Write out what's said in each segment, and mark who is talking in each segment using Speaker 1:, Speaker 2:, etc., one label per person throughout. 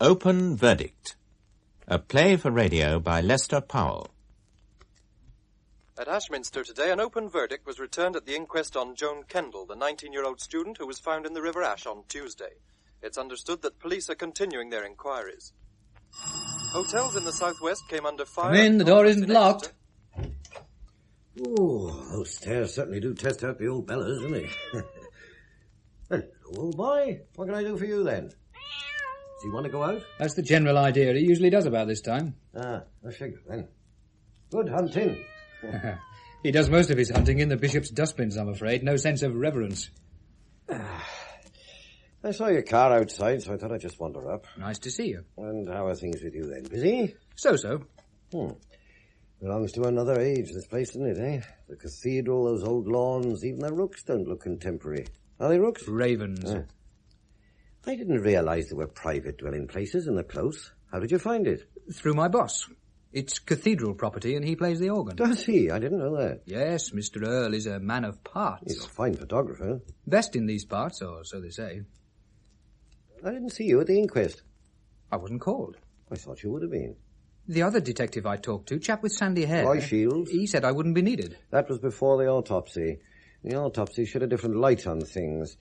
Speaker 1: Open Verdict, a play for radio by Lester Powell.
Speaker 2: At Ashminster today, an open verdict was returned at the inquest on Joan Kendall, the 19-year-old student who was found in the River Ash on Tuesday. It's understood that police are continuing their inquiries. Hotels in the southwest came under fire.
Speaker 3: Come in, the door isn't locked.
Speaker 4: Oh, those stairs certainly do test out the old bellows, don't they? Hello, old boy. What can I do for you, then? Does he want to go out?
Speaker 3: That's the general idea. He usually does about this time.
Speaker 4: Ah, I figure, then. Good hunting.
Speaker 3: He does most of his hunting in the bishop's dustbins, I'm afraid. No sense of reverence.
Speaker 4: I saw your car outside, so I thought I'd just wander up.
Speaker 3: Nice to see you.
Speaker 4: And how are things with you, then? Busy?
Speaker 3: So-so.
Speaker 4: Belongs to another age, this place, doesn't it, eh? The cathedral, those old lawns, even the rooks don't look contemporary. Are they rooks?
Speaker 3: Ravens.
Speaker 4: I didn't realise there were private dwelling places in the close. How did you find it?
Speaker 3: Through my boss. It's cathedral property and he plays the organ.
Speaker 4: Does he? I didn't know that.
Speaker 3: Yes, Mr. Earl is a man of parts.
Speaker 4: He's a fine photographer.
Speaker 3: Best in these parts, or so they say.
Speaker 4: I didn't see you at the inquest.
Speaker 3: I wasn't called.
Speaker 4: I thought you would have been.
Speaker 3: The other detective I talked to, chap with sandy hair...
Speaker 4: Roy Shields?
Speaker 3: He said I wouldn't be needed.
Speaker 4: That was before the autopsy. The autopsy shed a different light on things.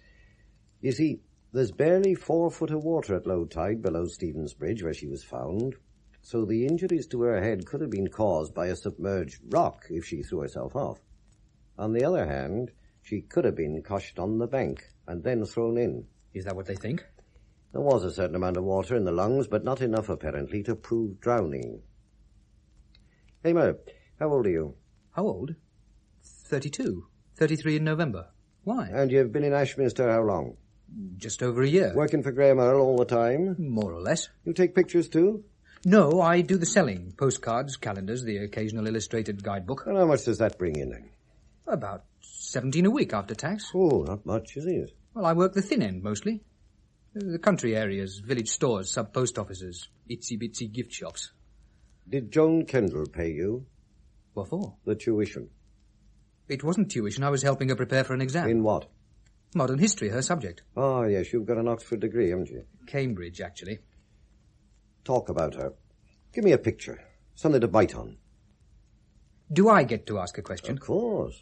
Speaker 4: You see, there's barely 4 foot of water at low tide below Stevens Bridge where she was found, so the injuries to her head could have been caused by a submerged rock if she threw herself off. On the other hand, she could have been crushed on the bank and then thrown in.
Speaker 3: Is that what they think?
Speaker 4: There was a certain amount of water in the lungs, but not enough, apparently, to prove drowning. Hamer, how old are you?
Speaker 3: How old? 32. 33 in November. Why?
Speaker 4: And you've been in Ashminster how long?
Speaker 3: Just over a year.
Speaker 4: Working for Graham Earl all the time?
Speaker 3: More or less.
Speaker 4: You take pictures too?
Speaker 3: No, I do the selling. Postcards, calendars, the occasional illustrated guidebook.
Speaker 4: And how much does that bring in then?
Speaker 3: About 17 a week after tax.
Speaker 4: Oh, not much, is it?
Speaker 3: Well, I work the thin end, mostly. The country areas, village stores, sub-post offices, itsy-bitsy gift shops.
Speaker 4: Did Joan Kendall pay you?
Speaker 3: What for?
Speaker 4: The tuition.
Speaker 3: It wasn't tuition. I was helping her prepare for an exam.
Speaker 4: In what?
Speaker 3: Modern history, her subject.
Speaker 4: Oh, yes, you've got an Oxford degree, haven't you?
Speaker 3: Cambridge, actually.
Speaker 4: Talk about her. Give me a picture. Something to bite on.
Speaker 3: Do I get to ask a question?
Speaker 4: Of course.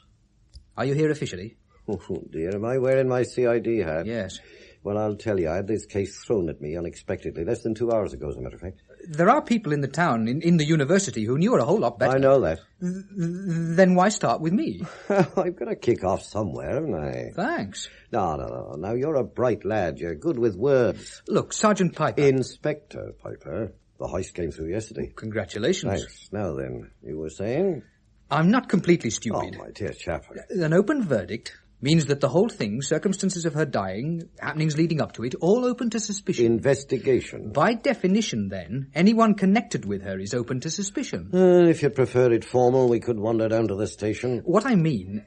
Speaker 3: Are you here officially?
Speaker 4: Oh, dear, am I wearing my CID hat?
Speaker 3: Yes.
Speaker 4: Well, I'll tell you, I had this case thrown at me unexpectedly, less than 2 hours ago, as a matter of fact.
Speaker 3: There are people in the town, in the university, who knew her a whole lot better.
Speaker 4: I know that.
Speaker 3: Then why start with me?
Speaker 4: I've got to kick off somewhere, haven't I?
Speaker 3: Thanks.
Speaker 4: No. Now, you're a bright lad. You're good with words.
Speaker 3: Look, Sergeant Piper.
Speaker 4: Inspector Piper. The heist came through yesterday.
Speaker 3: Congratulations.
Speaker 4: Thanks. Now then, you were saying?
Speaker 3: I'm not completely stupid.
Speaker 4: Oh, my dear chap.
Speaker 3: An open verdict means that the whole thing, circumstances of her dying, happenings leading up to it, all open to suspicion.
Speaker 4: Investigation.
Speaker 3: By definition, then, anyone connected with her is open to suspicion.
Speaker 4: If you'd prefer it formal, we could wander down to the station.
Speaker 3: What I mean,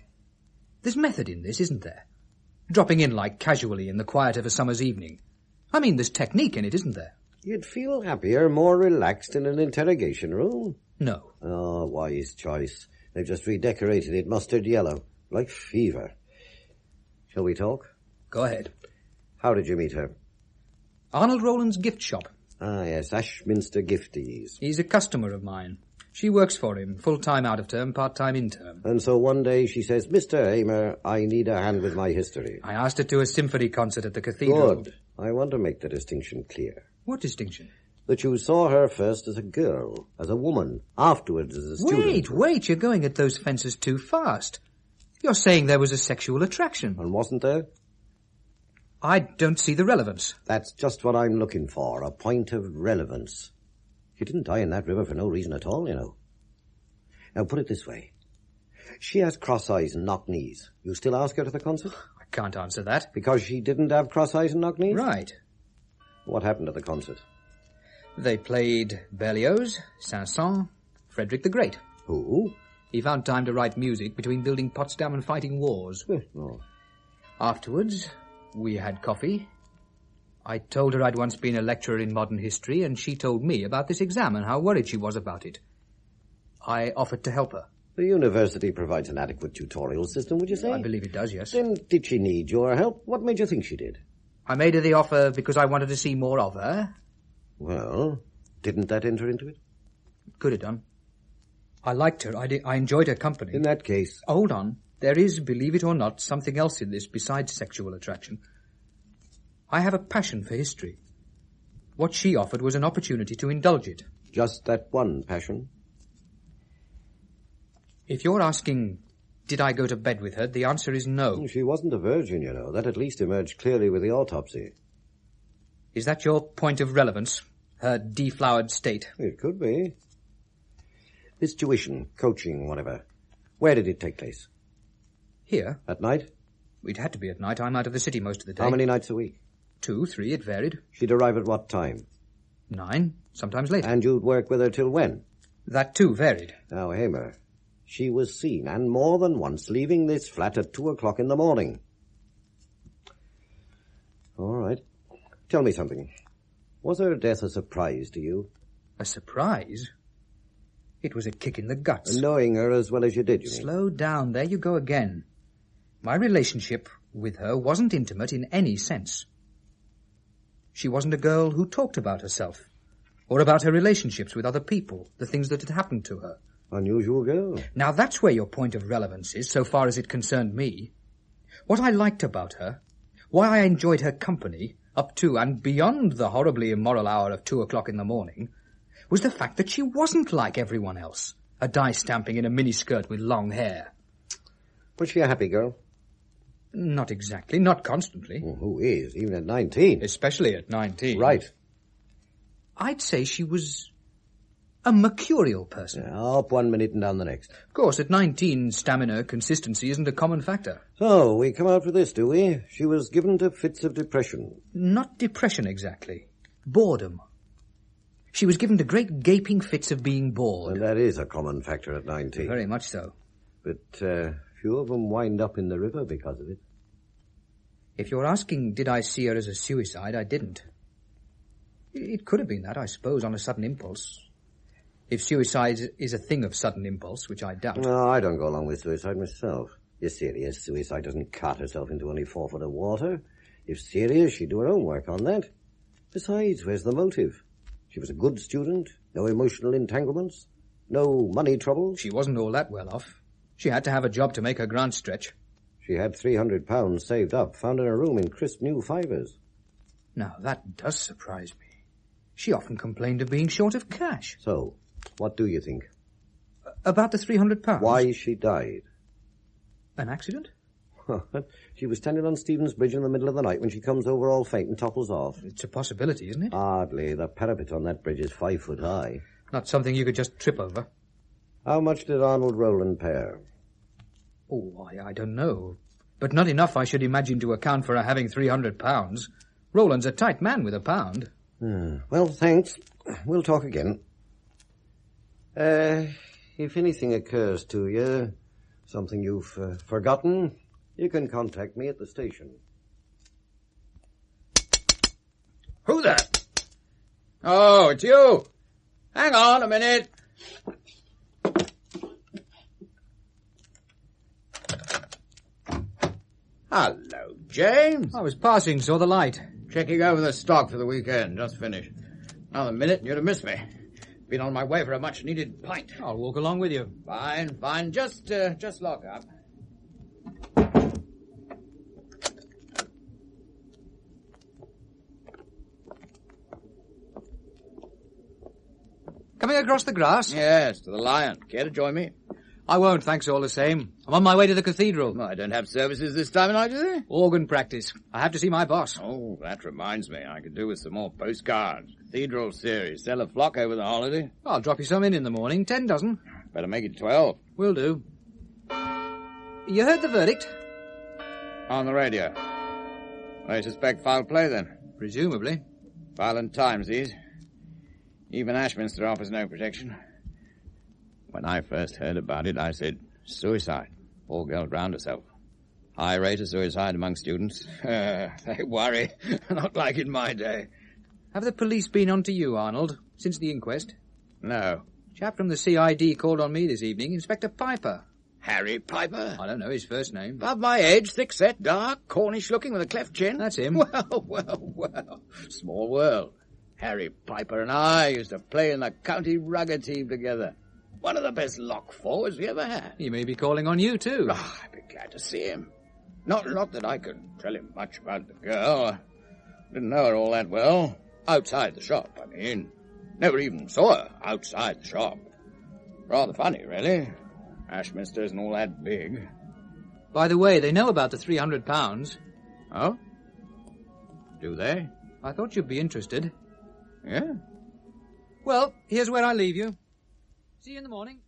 Speaker 3: there's method in this, isn't there? Dropping in like casually in the quiet of a summer's evening. I mean, there's technique in it, isn't there?
Speaker 4: You'd feel happier, more relaxed in an interrogation room.
Speaker 3: No.
Speaker 4: Oh, wise choice. They've just redecorated it mustard yellow, like fever. Shall we talk?
Speaker 3: Go ahead.
Speaker 4: How did you meet her?
Speaker 3: Arnold Rowland's gift shop.
Speaker 4: Ah, yes, Ashminster Gifties.
Speaker 3: He's a customer of mine. She works for him, full-time out of term, part-time in term.
Speaker 4: And so one day she says, Mr. Hamer, I need a hand with my history.
Speaker 3: I asked her to a symphony concert at the cathedral.
Speaker 4: Good. I want to make the distinction clear.
Speaker 3: What distinction?
Speaker 4: That you saw her first as a girl, as a woman, afterwards as a student.
Speaker 3: Wait, you're going at those fences too fast. You're saying there was a sexual attraction.
Speaker 4: And wasn't there?
Speaker 3: I don't see the relevance.
Speaker 4: That's just what I'm looking for, a point of relevance. She didn't die in that river for no reason at all, you know. Now, put it this way. She has cross eyes and knock knees. You still ask her to the concert?
Speaker 3: I can't answer that.
Speaker 4: Because she didn't have cross eyes and knock knees?
Speaker 3: Right.
Speaker 4: What happened at the concert?
Speaker 3: They played Berlioz, Saint-Saëns, Frederick the Great.
Speaker 4: Who?
Speaker 3: He found time to write music between building Potsdam and fighting wars.
Speaker 4: Oh.
Speaker 3: Afterwards, we had coffee. I told her I'd once been a lecturer in modern history, and she told me about this exam and how worried she was about it. I offered to help her.
Speaker 4: The university provides an adequate tutorial system, would you say?
Speaker 3: I believe it does, yes.
Speaker 4: Then did she need your help? What made you think she did?
Speaker 3: I made her the offer because I wanted to see more of her,
Speaker 4: Well, didn't that enter into it?
Speaker 3: Could have done. I liked her. I enjoyed her company.
Speaker 4: In that case...
Speaker 3: Hold on. There is, believe it or not, something else in this besides sexual attraction. I have a passion for history. What she offered was an opportunity to indulge it.
Speaker 4: Just that one passion?
Speaker 3: If you're asking, did I go to bed with her, the answer is no.
Speaker 4: She wasn't a virgin, you know. That at least emerged clearly with the autopsy.
Speaker 3: Is that your point of relevance? Her deflowered state?
Speaker 4: It could be. This tuition, coaching, whatever, where did it take place?
Speaker 3: Here.
Speaker 4: At night?
Speaker 3: It had to be at night. I'm out of the city most of the day.
Speaker 4: How many nights a week?
Speaker 3: 2, 3, it varied.
Speaker 4: She'd arrive at what time?
Speaker 3: 9, sometimes later.
Speaker 4: And you'd work with her till when?
Speaker 3: That too varied.
Speaker 4: Now, Hamer, she was seen, and more than once, leaving this flat at 2 o'clock in the morning. All right. Tell me something. Was her death a surprise to you?
Speaker 3: A surprise? It was a kick in the guts.
Speaker 4: And knowing her as well as you did, you mean?
Speaker 3: Slow down. There you go again. My relationship with her wasn't intimate in any sense. She wasn't a girl who talked about herself, or about her relationships with other people, the things that had happened to her.
Speaker 4: Unusual girl.
Speaker 3: Now that's where your point of relevance is, so far as it concerned me. What I liked about her, why I enjoyed her company, up to and beyond the horribly immoral hour of 2 o'clock in the morning, was the fact that she wasn't like everyone else, a die-stamping in a miniskirt with long hair.
Speaker 4: Was she a happy girl?
Speaker 3: Not exactly, not constantly.
Speaker 4: Well, who is, even at 19?
Speaker 3: Especially at 19.
Speaker 4: Right.
Speaker 3: I'd say she was a mercurial person.
Speaker 4: Yeah, up 1 minute and down the next.
Speaker 3: Of course, at 19, stamina, consistency isn't a common factor.
Speaker 4: So, we come out for this, do we? She was given to fits of depression.
Speaker 3: Not depression exactly. Boredom. She was given to great gaping fits of being bored.
Speaker 4: And that is a common factor at 19.
Speaker 3: Very much so.
Speaker 4: But few of them wind up in the river because of it.
Speaker 3: If you're asking, did I see her as a suicide, I didn't. It could have been that, I suppose, on a sudden impulse. If suicide is a thing of sudden impulse, which I doubt.
Speaker 4: No, I don't go along with suicide myself. You're serious. Suicide doesn't cart herself into only 4 foot of water. If serious, she'd do her own work on that. Besides, where's the motive? She was a good student, no emotional entanglements, no money troubles.
Speaker 3: She wasn't all that well off. She had to have a job to make her grant stretch.
Speaker 4: She had £300 saved up, found in her room in crisp new fivers.
Speaker 3: Now, that does surprise me. She often complained of being short of cash.
Speaker 4: So, what do you think?
Speaker 3: About the £300?
Speaker 4: Why she died?
Speaker 3: An accident?
Speaker 4: She was standing on Stevens Bridge in the middle of the night when she comes over all faint and topples off.
Speaker 3: It's a possibility, isn't it?
Speaker 4: Hardly. The parapet on that bridge is 5 foot high.
Speaker 3: Not something you could just trip over.
Speaker 4: How much did Arnold Rowland pay her?
Speaker 3: Oh, I don't know. But not enough, I should imagine, to account for her having £300. Rowland's a tight man with £1.
Speaker 4: Well, thanks. We'll talk again. If anything occurs to you, something you've forgotten, you can contact me at the station.
Speaker 5: Who there? Oh, it's you. Hang on a minute. Hello, James.
Speaker 3: I was passing, saw the light.
Speaker 5: Checking over the stock for the weekend. Just finished. Another minute and you'd have missed me. Been on my way for a much-needed pint.
Speaker 3: I'll walk along with you.
Speaker 5: Fine, fine. Just lock up.
Speaker 3: Coming across the grass?
Speaker 5: Yes, to the Lion. Care to join me?
Speaker 3: I won't, thanks all the same. I'm on my way to the cathedral.
Speaker 5: Well, I don't have services this time of night, do they?
Speaker 3: Organ practice. I have to see my boss.
Speaker 5: Oh, that reminds me. I could do with some more postcards. Cathedral series. Sell a flock over the holiday.
Speaker 3: I'll drop you some in the morning. 10 dozen.
Speaker 5: Better make it 12.
Speaker 3: Will do. You heard the verdict?
Speaker 5: On the radio. I suspect foul play, then.
Speaker 3: Presumably.
Speaker 5: Violent times, these. Even Ashminster offers no protection. When I first heard about it, I said, suicide. Poor girl drowned herself. High rate of suicide among students. They worry. Not like in my day.
Speaker 3: Have the police been on to you, Arnold, since the inquest?
Speaker 5: No.
Speaker 3: Chap from the CID called on me this evening, Inspector Piper.
Speaker 5: Harry Piper?
Speaker 3: I don't know his first name.
Speaker 5: Above my age, thick-set, dark, Cornish-looking with a cleft chin.
Speaker 3: That's him.
Speaker 5: Well. Small world. Harry Piper and I used to play in the county rugger team together. One of the best lock forwards we ever had.
Speaker 3: He may be calling on you, too.
Speaker 5: Oh, I'd be glad to see him. Not that I could tell him much about the girl. I didn't know her all that well. Outside the shop, I mean. Never even saw her outside the shop. Rather funny, really. Ashminster isn't all that big.
Speaker 3: By the way, they know about the £300.
Speaker 5: Oh? Do they?
Speaker 3: I thought you'd be interested.
Speaker 5: Yeah?
Speaker 3: Well, here's where I leave you. See you in the morning.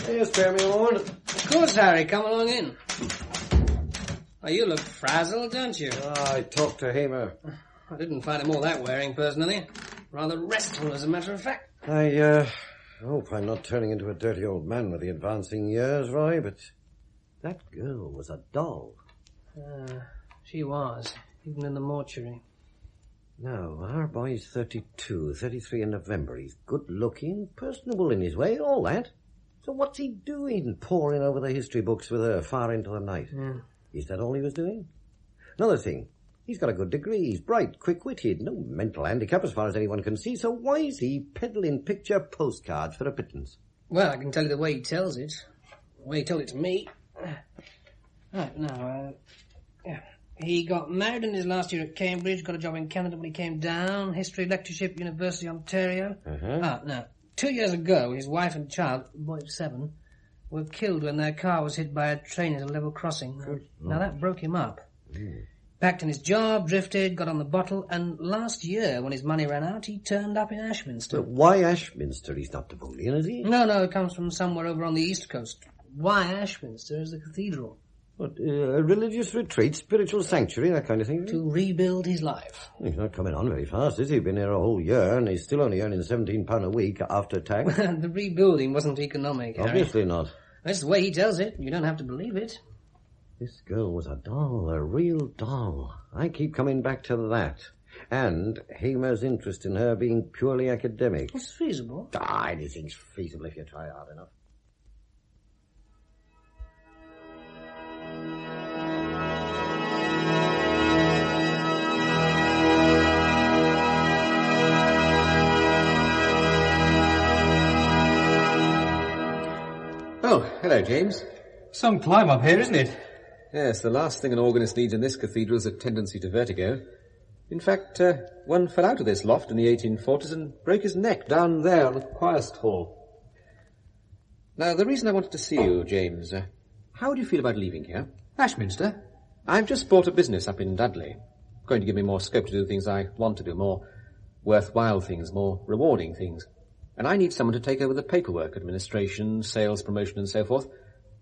Speaker 4: Hey, spare me a moment.
Speaker 6: Of course, Harry. Come along in. Oh, you look frazzled, don't you?
Speaker 4: I talked to Hamer.
Speaker 6: I didn't find him all that wearing, personally. Rather restful, as a matter of fact.
Speaker 4: I hope I'm not turning into a dirty old man with the advancing years, Roy, but that girl was a doll.
Speaker 6: She was, even in the mortuary.
Speaker 4: Now, our boy's 32, 33 in November. He's good-looking, personable in his way, all that. So what's he doing, poring over the history books with her far into the night? Is that all he was doing? Another thing, he's got a good degree, he's bright, quick-witted, no mental handicap as far as anyone can see, so why is he peddling picture postcards for a pittance?
Speaker 6: Well, I can tell you the way he tells it. The way he told it to me. Right, now, he got married in his last year at Cambridge, got a job in Canada when he came down, history lectureship, University of Ontario. Now, 2 years ago, his wife and child, a boy of 7, were killed when their car was hit by a train at a level crossing. Now, that broke him up. Packed in his job, drifted, got on the bottle, and last year, when his money ran out, he turned up in Ashminster.
Speaker 4: But why Ashminster? He's not Devonian, is he?
Speaker 6: No, he comes from somewhere over on the east coast. Why Ashminster is the cathedral.
Speaker 4: What, a religious retreat, spiritual sanctuary, that kind of thing?
Speaker 6: To rebuild his life.
Speaker 4: He's not coming on very fast, is he? Been here a whole year, and he's still only earning £17 a week after tax.
Speaker 6: The rebuilding wasn't economic, Harry.
Speaker 4: Obviously not.
Speaker 6: That's the way he tells it. You don't have to believe it.
Speaker 4: This girl was a doll, a real doll. I keep coming back to that. And Hamer's interest in her being purely academic.
Speaker 6: It's feasible.
Speaker 4: Anything's feasible if you try hard enough.
Speaker 7: Oh, hello, James.
Speaker 3: Some climb up here, isn't it?
Speaker 7: Yes, the last thing an organist needs in this cathedral is a tendency to vertigo. In fact, one fell out of this loft in the 1840s and broke his neck down there on the choir stall. Now, the reason I wanted to see you, James, how do you feel about leaving here?
Speaker 3: Ashminster?
Speaker 7: I've just bought a business up in Dudley. Going to give me more scope to do things I want to do, more worthwhile things, more rewarding things. And I need someone to take over the paperwork, administration, sales, promotion, and so forth.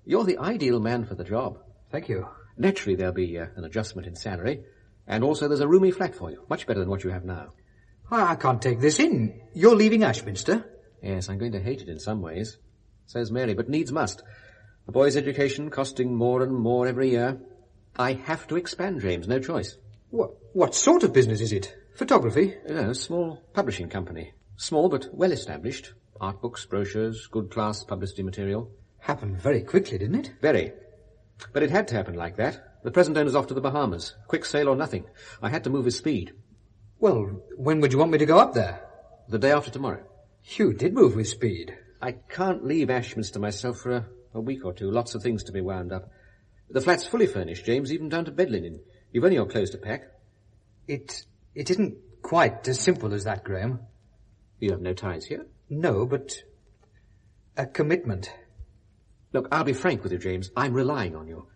Speaker 7: You're the ideal man for the job.
Speaker 3: Thank you.
Speaker 7: Naturally, there'll be an adjustment in salary, and also there's a roomy flat for you, much better than what you have now.
Speaker 3: I can't take this in. You're leaving Ashminster?
Speaker 7: Yes, I'm going to hate it in some ways. So's Mary, but needs must. The boy's education costing more and more every year. I have to expand, James, no choice.
Speaker 3: What sort of business is it? Photography?
Speaker 7: A small publishing company. Small, but well-established. Art books, brochures, good-class publicity material.
Speaker 3: Happened very quickly, didn't it?
Speaker 7: Very. But it had to happen like that. The present owner's off to the Bahamas. Quick sale or nothing. I had to move with speed.
Speaker 3: Well, when would you want me to go up there?
Speaker 7: The day after tomorrow.
Speaker 3: You did move with speed.
Speaker 7: I can't leave Ashminster myself for a week or two. Lots of things to be wound up. The flat's fully furnished, James, even down to bed linen. You've only your clothes to pack.
Speaker 3: It isn't quite as simple as that, Graham.
Speaker 7: You have no ties here?
Speaker 3: No, but a commitment.
Speaker 7: Look, I'll be frank with you, James. I'm relying on you.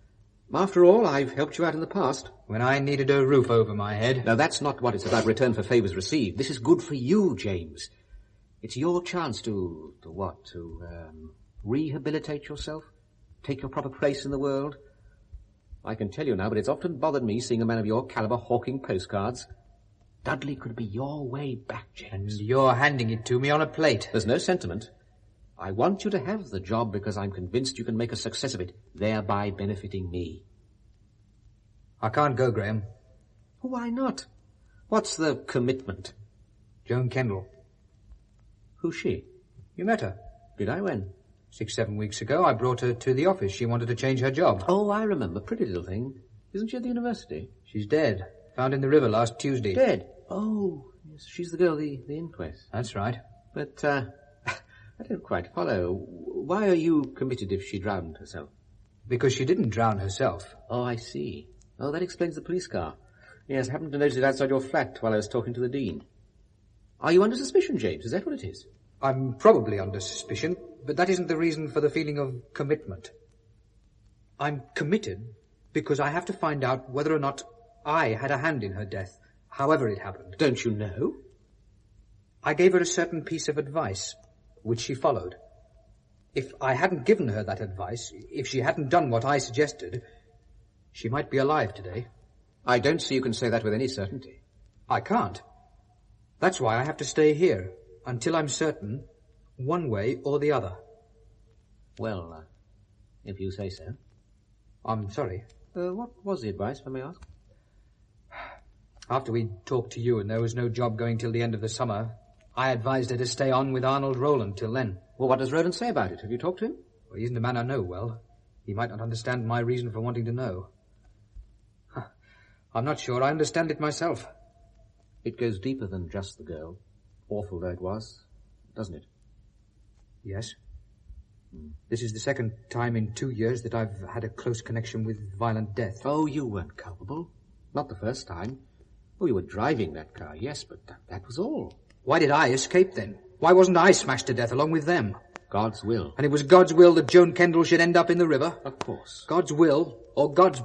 Speaker 7: After all, I've helped you out in the past.
Speaker 3: When I needed a roof over my head.
Speaker 7: Now, that's not what it's about, return for favours received. This is good for you, James. It's your chance to rehabilitate yourself? Take your proper place in the world? I can tell you now, but it's often bothered me seeing a man of your calibre hawking postcards. Dudley could be your way back, James.
Speaker 3: And you're handing it to me on a plate.
Speaker 7: There's no sentiment. I want you to have the job because I'm convinced you can make a success of it, thereby benefiting me.
Speaker 3: I can't go, Graham.
Speaker 7: Why not? What's the commitment?
Speaker 3: Joan Kendall.
Speaker 7: Who's she?
Speaker 3: You met her.
Speaker 7: Did I? When?
Speaker 3: 6-7 weeks ago, I brought her to the office. She wanted to change her job.
Speaker 7: Oh, I remember. Pretty little thing. Isn't she at the university?
Speaker 3: She's dead. Found in the river last Tuesday.
Speaker 7: Dead? Oh, yes, she's the girl, the inquest.
Speaker 3: That's right.
Speaker 7: But, I don't quite follow. Why are you committed if she drowned herself?
Speaker 3: Because she didn't drown herself.
Speaker 7: Oh, I see. Oh, that explains the police car. Yes, I happened to notice it outside your flat while I was talking to the Dean. Are you under suspicion, James? Is that what it is?
Speaker 3: I'm probably under suspicion, but that isn't the reason for the feeling of commitment. I'm committed because I have to find out whether or not I had a hand in her death, however it happened.
Speaker 7: Don't you know?
Speaker 3: I gave her a certain piece of advice, which she followed. If I hadn't given her that advice, if she hadn't done what I suggested, she might be alive today.
Speaker 7: I don't see you can say that with any certainty.
Speaker 3: I can't. That's why I have to stay here, until I'm certain, one way or the other.
Speaker 7: Well, if you say so.
Speaker 3: I'm sorry.
Speaker 7: What was the advice, if I may ask?
Speaker 3: After we talked to you and there was no job going till the end of the summer, I advised her to stay on with Arnold Rowland till then.
Speaker 7: Well, what does Rowland say about it? Have you talked to him?
Speaker 3: Well, he isn't a man I know well. He might not understand my reason for wanting to know. I'm not sure I understand it myself.
Speaker 7: It goes deeper than just the girl. Awful though it was, doesn't it?
Speaker 3: Yes. This is the second time in 2 years that I've had a close connection with violent death.
Speaker 7: Oh, you weren't culpable. Not the first time. Oh, you were driving that car, yes, but that was all.
Speaker 3: Why did I escape then? Why wasn't I smashed to death along with them?
Speaker 7: God's will.
Speaker 3: And it was God's will that Joan Kendall should end up in the river?
Speaker 7: Of course.
Speaker 3: God's will, or God's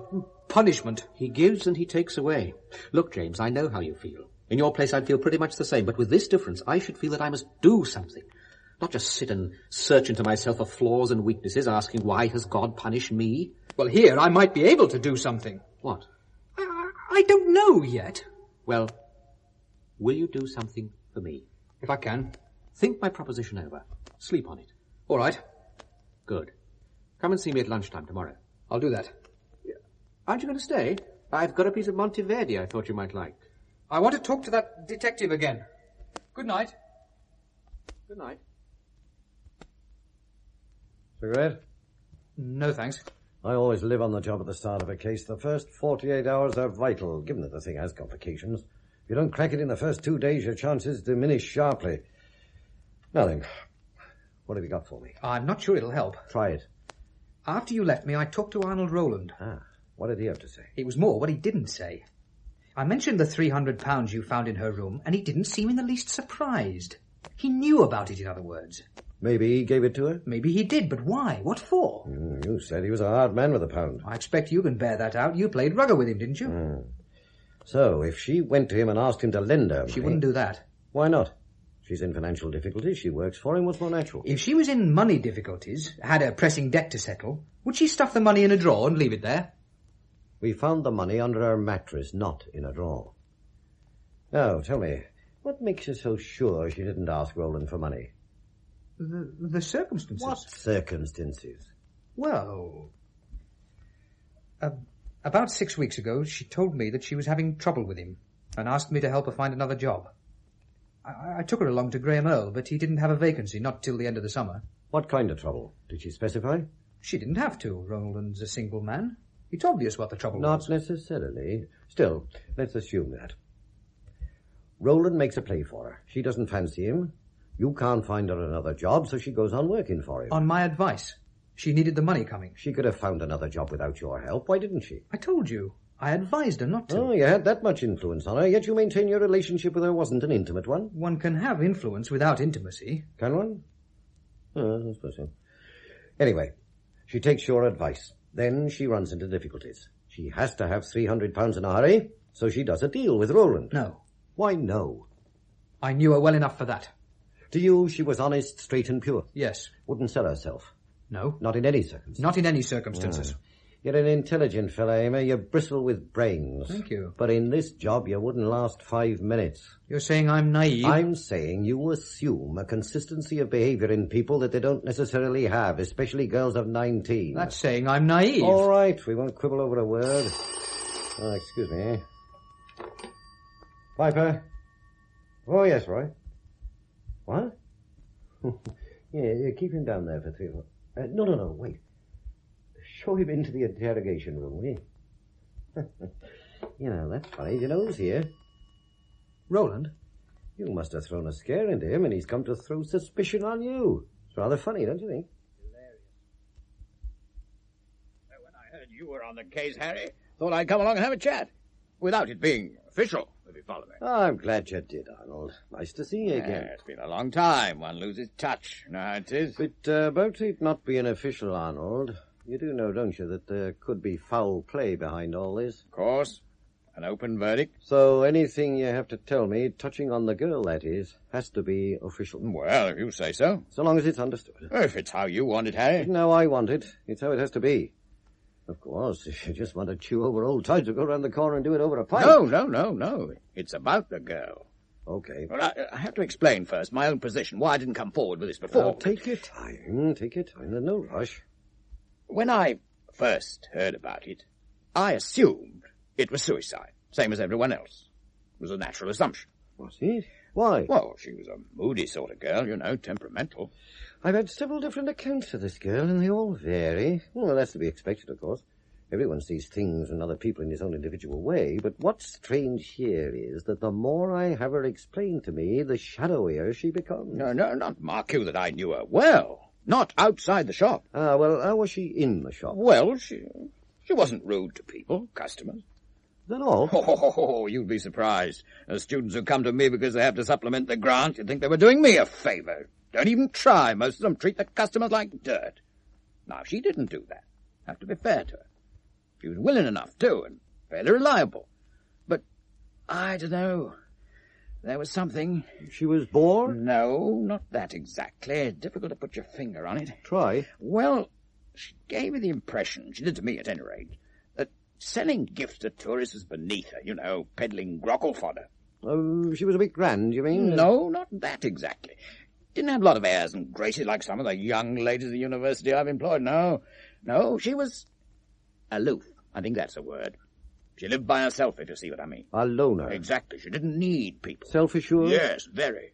Speaker 3: punishment.
Speaker 7: He gives and he takes away. Look, James, I know how you feel. In your place, I'd feel pretty much the same, but with this difference, I should feel that I must do something. Not just sit and search into myself for flaws and weaknesses, asking why has God punished me?
Speaker 3: Well, here, I might be able to do something.
Speaker 7: What?
Speaker 3: I don't know yet.
Speaker 7: Well, will you do something for me?
Speaker 3: If I can.
Speaker 7: Think my proposition over. Sleep on it.
Speaker 3: All right.
Speaker 7: Good. Come and see me at lunchtime tomorrow.
Speaker 3: I'll do that.
Speaker 7: Aren't you going to stay? I've got a piece of Monteverdi I thought you might like.
Speaker 3: I want to talk to that detective again. Good night.
Speaker 7: Good night.
Speaker 4: Cigarette?
Speaker 3: No, thanks.
Speaker 4: I always live on the job at the start of a case. The first 48 hours are vital, given that the thing has complications. If you don't crack it in the first 2 days, your chances diminish sharply. Now then, what have you got for me?
Speaker 3: I'm not sure it'll help.
Speaker 4: Try it.
Speaker 3: After you left me, I talked to Arnold Rowland.
Speaker 4: What did he have to say?
Speaker 3: It was more what he didn't say. I mentioned the £300 you found in her room, and he didn't seem in the least surprised. He knew about it, in other words.
Speaker 4: Maybe he gave it to her?
Speaker 3: Maybe he did, but why? What for?
Speaker 4: You said he was a hard man with a pound.
Speaker 3: I expect you can bear that out. You played rugger with him, didn't you?
Speaker 4: So, if she went to him and asked him to lend her money...
Speaker 3: She wouldn't do that.
Speaker 4: Why not? She's in financial difficulties. She works for him. What's more natural?
Speaker 3: If she was in money difficulties, had a pressing debt to settle, would she stuff the money in a drawer and leave it there?
Speaker 4: We found the money under her mattress, not in a drawer. Now, tell me, what makes you so sure she didn't ask Rowland for money?
Speaker 3: The circumstances.
Speaker 4: What circumstances?
Speaker 3: Well, about 6 weeks ago, she told me that she was having trouble with him and asked me to help her find another job. I took her along to Graham Earl, but he didn't have a vacancy, not till the end of the summer.
Speaker 4: What kind of trouble? Did she specify?
Speaker 3: She didn't have to. Rowland's a single man. It's obvious what the trouble was.
Speaker 4: Not necessarily. Still, let's assume that. Rowland makes a play for her. She doesn't fancy him. You can't find her another job, so she goes on working for him.
Speaker 3: On my advice. She needed the money coming.
Speaker 4: She could have found another job without your help. Why didn't she?
Speaker 3: I told you. I advised her not to.
Speaker 4: Oh, you had that much influence on her, yet you maintain your relationship with her wasn't an intimate one?
Speaker 3: One can have influence without intimacy.
Speaker 4: Can one? I suppose so. Anyway, she takes your advice. Then she runs into difficulties. She has to have £300 in a hurry, so she does a deal with Rowland.
Speaker 3: No.
Speaker 4: Why no?
Speaker 3: I knew her well enough for that.
Speaker 4: To you, she was honest, straight and pure.
Speaker 3: Yes.
Speaker 4: Wouldn't sell herself.
Speaker 3: No.
Speaker 4: Not in any circumstances.
Speaker 3: Not in any circumstances.
Speaker 4: You're an intelligent fella, Amy. You bristle with brains.
Speaker 3: Thank you.
Speaker 4: But in this job, you wouldn't last 5 minutes.
Speaker 3: You're saying I'm naive?
Speaker 4: I'm saying you assume a consistency of behavior in people that they don't necessarily have, especially girls of 19.
Speaker 3: That's saying I'm naive.
Speaker 4: All right, we won't quibble over a word. Oh, excuse me. Piper? Oh, yes, Roy. What? Yeah, keep him down there for 3 or 4... No, wait. Show him into the interrogation room, will you? That's funny. You know who's here?
Speaker 3: Roland?
Speaker 4: You must have thrown a scare into him, and he's come to throw suspicion on you. It's rather funny, don't you think?
Speaker 5: Hilarious. When I heard you were on the case, Harry, thought I'd come along and have a chat. Without it being official, if you follow me.
Speaker 4: Oh, I'm glad you did, Arnold. Nice to see you again.
Speaker 5: It's been a long time. One loses touch. You know how it is.
Speaker 4: But about it not being official, Arnold, you do know, don't you, that there could be foul play behind all this?
Speaker 5: Of course. An open verdict.
Speaker 4: So anything you have to tell me, touching on the girl, that is, has to be official.
Speaker 5: Well, if you say so.
Speaker 4: So long as it's understood.
Speaker 5: If it's how you want it, Harry.
Speaker 4: It's how I want it. It's how it has to be. Of course, if you just want to chew over old tides, we'll go round the corner and do it over a pipe.
Speaker 5: No. It's about the girl.
Speaker 4: Okay.
Speaker 5: Well, I have to explain first my own position, why I didn't come forward with this before.
Speaker 4: Take your time. There's no rush.
Speaker 5: When I first heard about it, I assumed it was suicide, same as everyone else. It was a natural assumption.
Speaker 4: Was it? Why?
Speaker 5: Well, she was a moody sort of girl, temperamental.
Speaker 4: I've had several different accounts of this girl, and they all vary. Well, that's to be expected, of course. Everyone sees things and other people in his own individual way, but what's strange here is that the more I have her explained to me, the shadowier she becomes.
Speaker 5: No, not mark you that I knew her well. Not outside the shop.
Speaker 4: Well, how was she in the shop?
Speaker 5: Well, she wasn't rude to people, customers.
Speaker 4: Then all?
Speaker 5: Oh, you'd be surprised. The students who come to me because they have to supplement their grant, you'd think they were doing me a favor. Don't even try. Most of them treat the customers like dirt. Now, she didn't do that. Have to be fair to her. She was willing enough, too, and fairly reliable. But, I don't know. There was something.
Speaker 4: She was bored?
Speaker 5: No, not that exactly. Difficult to put your finger on it.
Speaker 4: Try.
Speaker 5: Well, she gave me the impression, she did to me at any rate, that selling gifts to tourists was beneath her, peddling grockle fodder.
Speaker 4: Oh, she was a bit grand, you mean?
Speaker 5: No, not that exactly. Didn't have a lot of airs and graces like some of the young ladies at the university I've employed. No, she was aloof. I think that's a word. She lived by herself, if you see what I mean.
Speaker 4: A loner.
Speaker 5: Exactly. She didn't need people.
Speaker 4: Self-assured?
Speaker 5: Yes, very.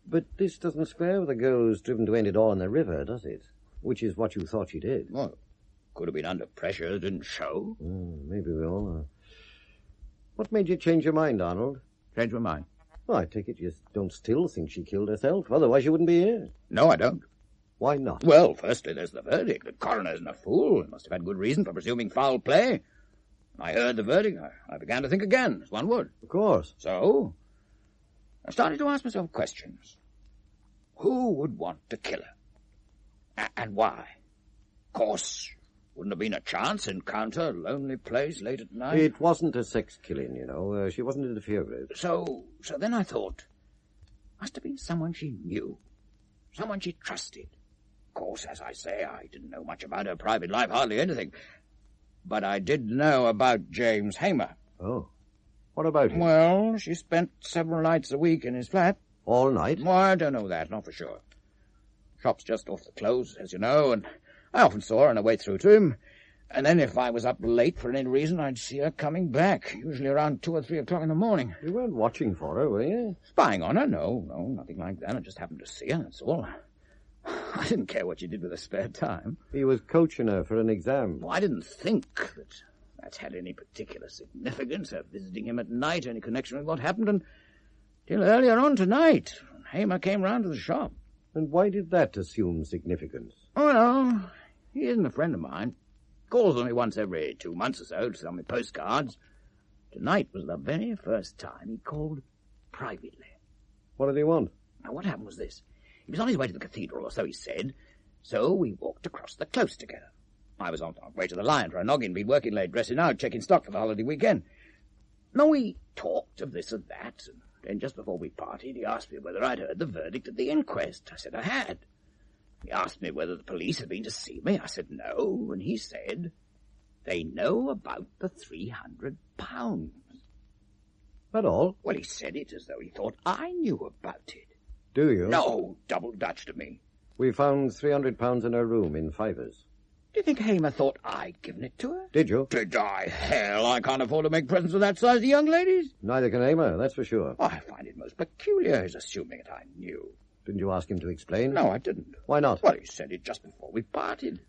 Speaker 4: But this doesn't square with the girl who's driven to end it all in the river, does it? Which is what you thought she did.
Speaker 5: Well, could have been under pressure, didn't show.
Speaker 4: Maybe we all. What made you change your mind, Arnold?
Speaker 5: Change my mind?
Speaker 4: Well, I take it you don't still think she killed herself. Otherwise you wouldn't be here.
Speaker 5: No, I don't.
Speaker 4: Why not?
Speaker 5: Well, firstly, there's the verdict. The coroner isn't a fool. He must have had good reason for presuming foul play. I heard the verdict. I began to think again, as one would.
Speaker 4: Of course.
Speaker 5: So, I started to ask myself questions. Who would want to kill her? And why? Of course, wouldn't have been a chance encounter, lonely place late at night.
Speaker 4: It wasn't a sex killing, she wasn't interfered with.
Speaker 5: So then I thought, must have been someone she knew, someone she trusted. Of course, as I say, I didn't know much about her private life, hardly anything. But I did know about James Hamer.
Speaker 4: Oh. What about him?
Speaker 5: Well, she spent several nights a week in his flat.
Speaker 4: All night?
Speaker 5: Well, I don't know that, not for sure. Shop's just off the close, as you know, and I often saw her on her way through to him. And then if I was up late for any reason, I'd see her coming back, usually around 2 or 3 o'clock in the morning.
Speaker 4: You weren't watching for her, were you?
Speaker 5: Spying on her? No, nothing like that. I just happened to see her, that's all. I didn't care what she did with her spare time.
Speaker 4: He was coaching her for an exam.
Speaker 5: Well, I didn't think that had any particular significance, her visiting him at night, any connection with what happened, until earlier on tonight, when Hamer came round to the shop.
Speaker 4: And why did that assume significance?
Speaker 5: Oh, no, he isn't a friend of mine. Calls on me once every 2 months or so to sell me postcards. Tonight was the very first time he called privately.
Speaker 4: What did he want?
Speaker 5: Now, what happened was this. He was on his way to the cathedral, or so he said, so we walked across the close together. I was on our way to the Lion for a noggin, been working late, dressing out, checking stock for the holiday weekend. Now, we talked of this and that, and then just before we parted, he asked me whether I'd heard the verdict at the inquest. I said I had. He asked me whether the police had been to see me. I said no, and he said, they know about the £300.
Speaker 4: That all?
Speaker 5: Well, he said it as though he thought I knew about it.
Speaker 4: Do you?
Speaker 5: No, double Dutch to me.
Speaker 4: We found £300 in her room in fivers.
Speaker 5: Do you think Hamer thought I'd given it to her?
Speaker 4: Did you?
Speaker 5: Did I? Hell, I can't afford to make presents of that size to young ladies.
Speaker 4: Neither can Hamer, that's for sure.
Speaker 5: I find it most peculiar his assuming that I knew.
Speaker 4: Didn't you ask him to explain?
Speaker 5: No, I didn't.
Speaker 4: Why not?
Speaker 5: Well, he said it just before we parted.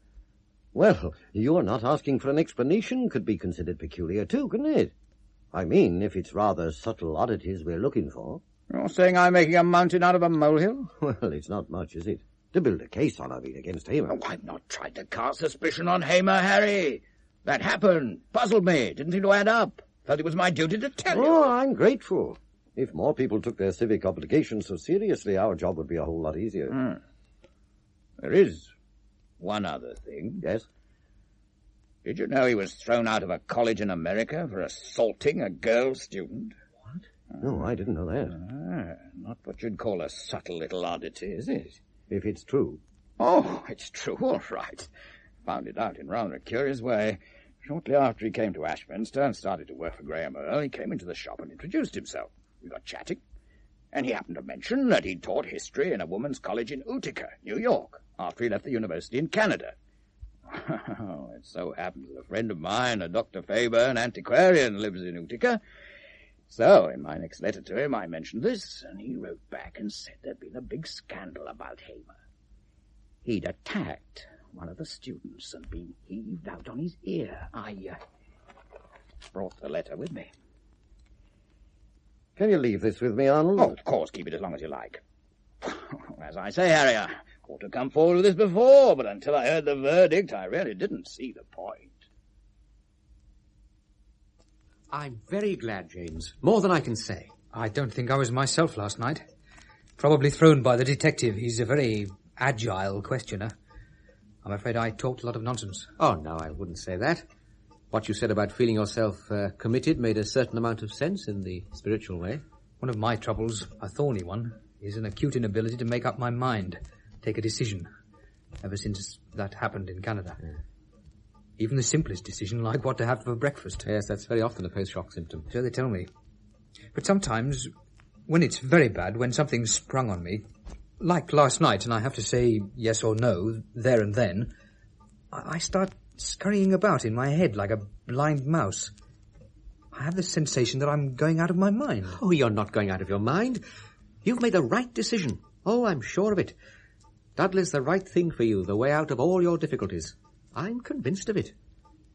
Speaker 4: Well, your not asking for an explanation could be considered peculiar too, couldn't it? I mean, if it's rather subtle oddities we're looking for.
Speaker 5: You're saying I'm making a mountain out of a molehill?
Speaker 4: Well, it's not much, is it? To build a case on it against Hamer.
Speaker 5: Oh, I've not tried to cast suspicion on Hamer, Harry. That happened. Puzzled me. Didn't seem to add up. Felt it was my duty to tell you.
Speaker 4: Oh, I'm grateful. If more people took their civic obligations so seriously, our job would be a whole lot easier.
Speaker 5: There is one other thing.
Speaker 4: Yes?
Speaker 5: Did you know he was thrown out of a college in America for assaulting a girl student?
Speaker 4: What? No, I didn't know that.
Speaker 5: Not what you'd call a subtle little oddity, is it?
Speaker 4: If it's true.
Speaker 5: Oh, it's true, all right. Found it out in rather a curious way. Shortly after he came to Ashminster and started to work for Graham Earl, he came into the shop and introduced himself. We got chatting, and he happened to mention that he'd taught history in a woman's college in Utica, New York, after he left the university in Canada. It so happens that a friend of mine, a Dr. Faber, an antiquarian, lives in Utica. So, in my next letter to him, I mentioned this, and he wrote back and said there'd been a big scandal about Hamer. He'd attacked one of the students and been heaved out on his ear. I brought the letter with me.
Speaker 4: Can you leave this with me, Arnold?
Speaker 5: Oh, of course, keep it as long as you like. As I say, Harry, I ought to come forward with this before, but until I heard the verdict, I really didn't see the point.
Speaker 7: I'm very glad, James. More than I can say.
Speaker 3: I don't think I was myself last night. Probably thrown by the detective. He's a very agile questioner. I'm afraid I talked a lot of nonsense.
Speaker 7: Oh, no, I wouldn't say that. What you said about feeling yourself committed made a certain amount of sense in the spiritual way.
Speaker 3: One of my troubles, a thorny one, is an acute inability to make up my mind, take a decision, ever since that happened in Canada.
Speaker 7: Yeah.
Speaker 3: Even the simplest decision, like what to have for breakfast.
Speaker 7: Yes, that's very often a post-shock symptom.
Speaker 3: So they tell me. But sometimes, when it's very bad, when something's sprung on me, like last night, and I have to say yes or no, there and then, I start scurrying about in my head like a blind mouse. I have the sensation that I'm going out of my mind.
Speaker 7: Oh, you're not going out of your mind. You've made the right decision. Oh, I'm sure of it. Dudley's the right thing for you, the way out of all your difficulties. I'm convinced of it.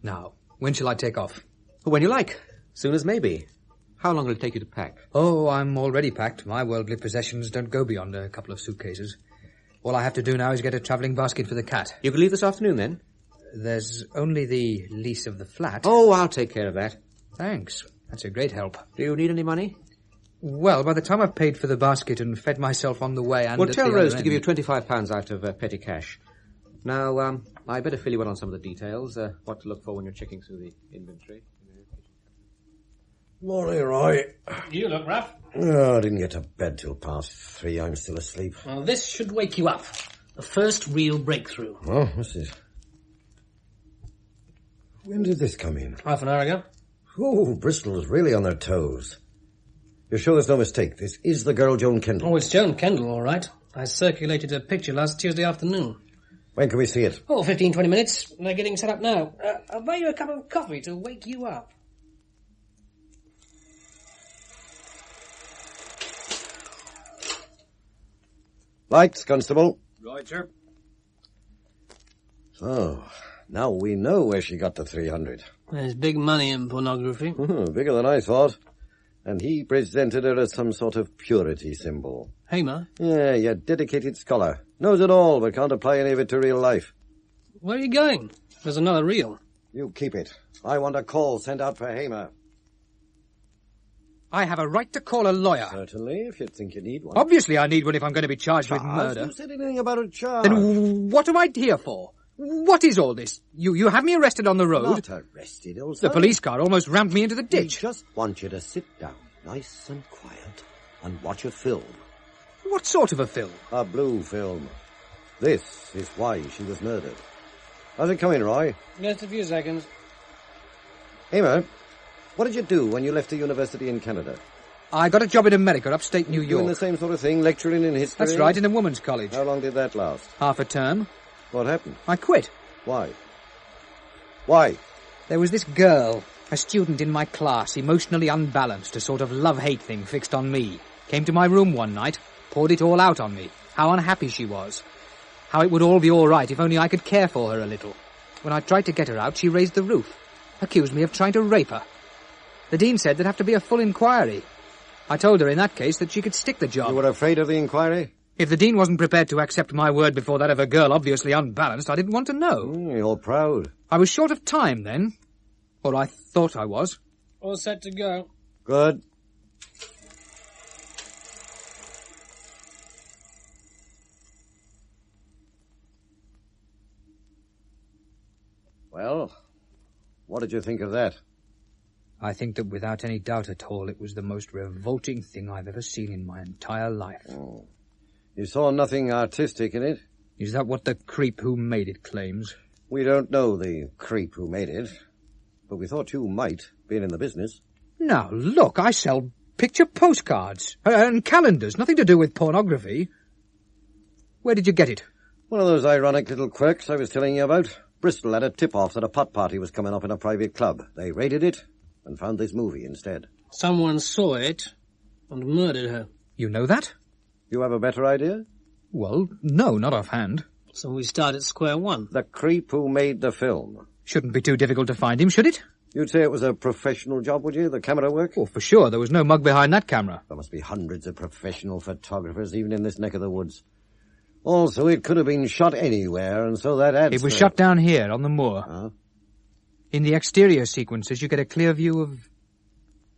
Speaker 3: Now, when shall I take off?
Speaker 7: When you like. Soon as maybe. How long will it take you to pack?
Speaker 3: Oh, I'm already packed. My worldly possessions don't go beyond a couple of suitcases. All I have to do now is get a travelling basket for the cat.
Speaker 7: You can leave this afternoon, then?
Speaker 3: There's only the lease of the flat.
Speaker 7: Oh, I'll take care of that.
Speaker 3: Thanks. That's a great help.
Speaker 7: Do you need any money?
Speaker 3: Well, by the time I've paid for the basket and fed myself on the way and...
Speaker 7: Well, tell Rose to give you £25 out of petty cash. Now, I better fill you in on some of the details, what to look for when you're checking through the inventory.
Speaker 4: Morning, Roy.
Speaker 6: You look rough.
Speaker 4: Oh, I didn't get to bed till past 3. I'm still asleep.
Speaker 6: Well, this should wake you up. The first real breakthrough.
Speaker 4: Oh, what's this? When did this come in?
Speaker 6: Half an hour ago.
Speaker 4: Oh, Bristol's really on their toes. You're sure there's no mistake? This is the girl Joan Kendall?
Speaker 6: Oh, it's Joan Kendall, all right. I circulated her picture last Tuesday afternoon.
Speaker 4: When can we see it?
Speaker 6: Oh, 15, 20 minutes. They're getting set up now. I'll buy you a cup of coffee to wake you up.
Speaker 4: Lights, Constable.
Speaker 5: Right, sir.
Speaker 4: So, now we know where she got the 300.
Speaker 6: There's big money in pornography.
Speaker 4: Bigger than I thought. And he presented her as some sort of purity symbol.
Speaker 6: Hamer?
Speaker 4: Yeah, your dedicated scholar. Knows it all, but can't apply any of it to real life.
Speaker 6: Where are you going? There's another reel.
Speaker 4: You keep it. I want a call sent out for Hamer.
Speaker 3: I have a right to call a lawyer.
Speaker 4: Certainly, if you think you need one.
Speaker 3: Obviously I need one if I'm going to be charged with murder.
Speaker 4: You said anything about a charge?
Speaker 3: Then what am I here for? What is all this? You have me arrested on the road.
Speaker 4: Not arrested, old
Speaker 3: The
Speaker 4: son.
Speaker 3: police car almost rammed me into the
Speaker 4: We
Speaker 3: ditch.
Speaker 4: just want you to sit down, nice and quiet, and watch a film.
Speaker 3: What sort of a film?
Speaker 4: A blue film. This is why she was murdered. How's it coming, Roy?
Speaker 6: Just a few seconds.
Speaker 4: Hamer, what did you do when you left the university in Canada?
Speaker 3: I got a job in America, upstate New
Speaker 4: Doing the
Speaker 3: York.
Speaker 4: same sort of thing, lecturing in history?
Speaker 3: That's right, in a woman's college.
Speaker 4: How long did that last?
Speaker 3: Half a term.
Speaker 4: What happened?
Speaker 3: I quit.
Speaker 4: Why? Why?
Speaker 3: There was this girl, a student in my class, emotionally unbalanced, a sort of love-hate thing fixed on me. Came to my room one night, poured it all out on me. how unhappy she was, how it would all be all right if only I could care for her a little. When I tried to get her out, she raised the roof, accused me of trying to rape her. The dean said there'd have to be a full inquiry. I told her in that case that she could stick the job.
Speaker 4: You were afraid of the inquiry?
Speaker 3: If the dean wasn't prepared to accept my word before that of a girl obviously unbalanced, I didn't want to know.
Speaker 4: You're proud.
Speaker 3: I was short of time then. Or I thought I was.
Speaker 6: All set to go.
Speaker 4: Good. Well, what did you think of that?
Speaker 3: I think that without any doubt at all, it was the most revolting thing I've ever seen in my entire life.
Speaker 4: Oh. You saw nothing artistic in it?
Speaker 3: Is that what the creep who made it claims?
Speaker 4: We don't know the creep who made it, but we thought you might, being in the business.
Speaker 3: Now, look, I sell picture postcards and calendars, nothing to do with pornography. Where did you get it?
Speaker 4: One of those ironic little quirks I was telling you about. Bristol had a tip-off that a pot party was coming up in a private club. They raided it and found this movie instead.
Speaker 6: Someone saw it and murdered her.
Speaker 3: You know that?
Speaker 4: You have a better idea?
Speaker 3: Well, no, not offhand.
Speaker 6: So we start at square one.
Speaker 4: The creep who made the film.
Speaker 3: Shouldn't be too difficult to find him, should it?
Speaker 4: You'd say it was a professional job, would you? The camera work?
Speaker 3: Oh, for sure. There was no mug behind that camera.
Speaker 4: There must be hundreds of professional photographers, even in this neck of the woods. Also, it could have been shot anywhere, and so that adds...
Speaker 3: It was shot down here, on the moor.
Speaker 4: Huh?
Speaker 3: In the exterior sequences, you get a clear view of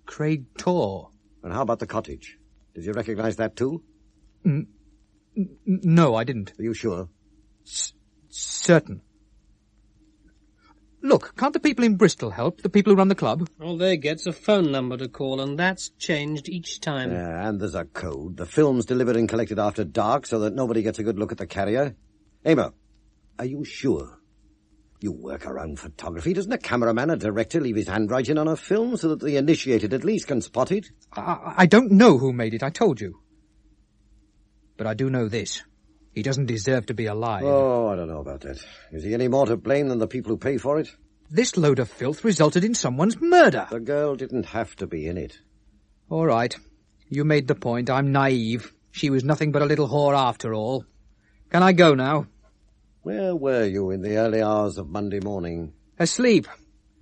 Speaker 3: Craig Tor.
Speaker 4: And how about the cottage? Did you recognize that too?
Speaker 3: No, I didn't.
Speaker 4: Are you sure?
Speaker 3: Certain. Look, can't the people in Bristol help? The people who run the club?
Speaker 6: All they get's a phone number to call, and that's changed each time.
Speaker 4: Yeah, and there's a code. The film's delivered and collected after dark so that nobody gets a good look at the carrier. Amo, are you sure? You work around photography. Doesn't a cameraman, a director, leave his handwriting on a film so that the initiated at least can spot it?
Speaker 3: I don't know who made it, I told you. But I do know this. He doesn't deserve to be alive.
Speaker 4: Oh, I don't know about that. Is he any more to blame than the people who pay for it?
Speaker 3: This load of filth resulted in someone's murder.
Speaker 4: The girl didn't have to be in it.
Speaker 3: All right. You made the point. I'm naive. She was nothing but a little whore after all. Can I go now?
Speaker 4: Where were you in the early hours of Monday morning?
Speaker 3: Asleep.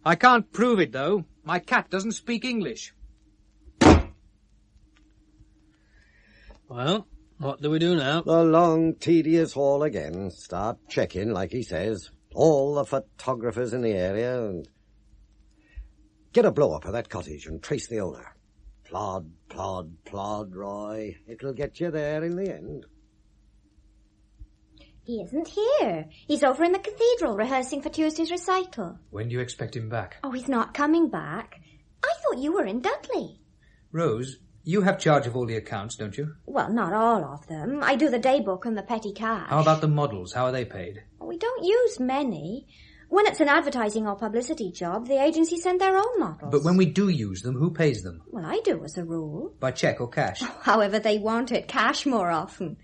Speaker 3: I can't prove it, though. My cat doesn't speak English.
Speaker 6: Well, what do we do now?
Speaker 4: The long, tedious haul again. Start checking, like he says. All the photographers in the area and... Get a blow-up of that cottage and trace the owner. Plod, plod, plod, Roy. It'll get you there in the end.
Speaker 8: He isn't here. He's over in the cathedral rehearsing for Tuesday's recital.
Speaker 3: When do you expect him back?
Speaker 8: Oh, he's not coming back. I thought you were in Dudley.
Speaker 3: Rose, you have charge of all the accounts, don't you?
Speaker 8: Well, not all of them. I do the day book and the petty cash.
Speaker 3: How about the models? How are they paid?
Speaker 8: We don't use many. When it's an advertising or publicity job, the agency send their own models.
Speaker 3: But when we do use them, who pays them?
Speaker 8: Well, I do as a rule.
Speaker 3: By cheque or cash?
Speaker 8: However they want it, cash more often.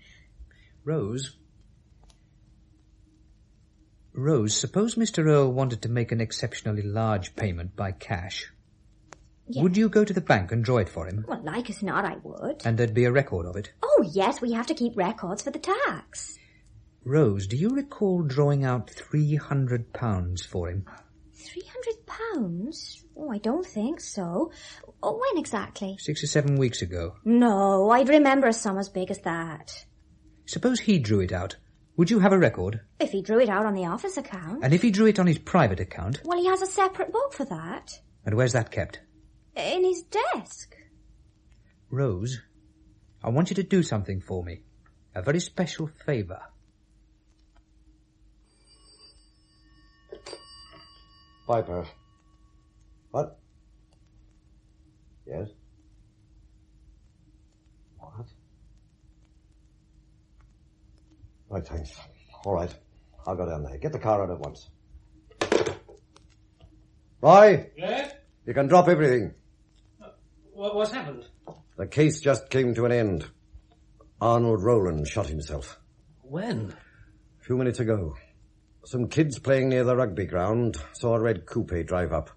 Speaker 3: Rose, suppose Mr. Earle wanted to make an exceptionally large payment by cash.
Speaker 8: Yes.
Speaker 3: Would you go to the bank and draw it for him?
Speaker 8: Well, like as not, I would.
Speaker 3: And there'd be a record of it?
Speaker 8: Oh, yes, we have to keep records for the tax.
Speaker 3: Rose, do you recall drawing out £300 for him?
Speaker 8: £300? Oh, I don't think so. Oh, when exactly?
Speaker 3: 6 or 7 weeks ago.
Speaker 8: No, I'd remember a sum as big as that.
Speaker 3: Suppose he drew it out. Would you have a record?
Speaker 8: If he drew it out on the office account.
Speaker 3: And if he drew it on his private account?
Speaker 8: Well, he has a separate book for that.
Speaker 3: And where's that kept?
Speaker 8: In his desk.
Speaker 3: Rose, I want you to do something for me. A very special favour.
Speaker 4: Piper. What? Yes? What? Right, thanks. All right. I'll go down there. Get the car out at once. Roy?
Speaker 6: Yes?
Speaker 4: You can drop everything.
Speaker 6: What's happened?
Speaker 4: The case just came to an end. Arnold Rowland shot himself.
Speaker 6: When?
Speaker 4: A few minutes ago. Some kids playing near the rugby ground saw a red coupe drive up,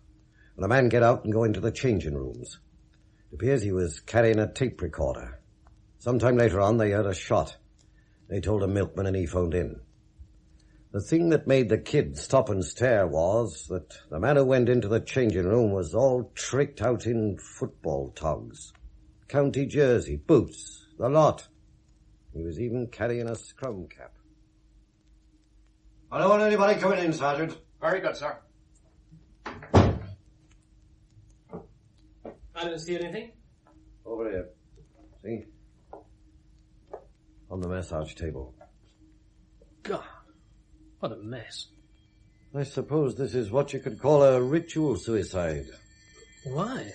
Speaker 4: and a man get out and go into the changing rooms. It appears he was carrying a tape recorder. Sometime later on, they heard a shot. They told a milkman and he phoned in. The thing that made the kid stop and stare was that the man who went into the changing room was all tricked out in football togs. County jersey, boots, the lot. He was even carrying a scrum cap. I don't want anybody coming in, Sergeant.
Speaker 9: Very good, sir.
Speaker 6: I don't see anything.
Speaker 4: Over here. See? On the massage table.
Speaker 6: God, what a mess.
Speaker 4: I suppose this is what you could call a ritual suicide.
Speaker 6: Why?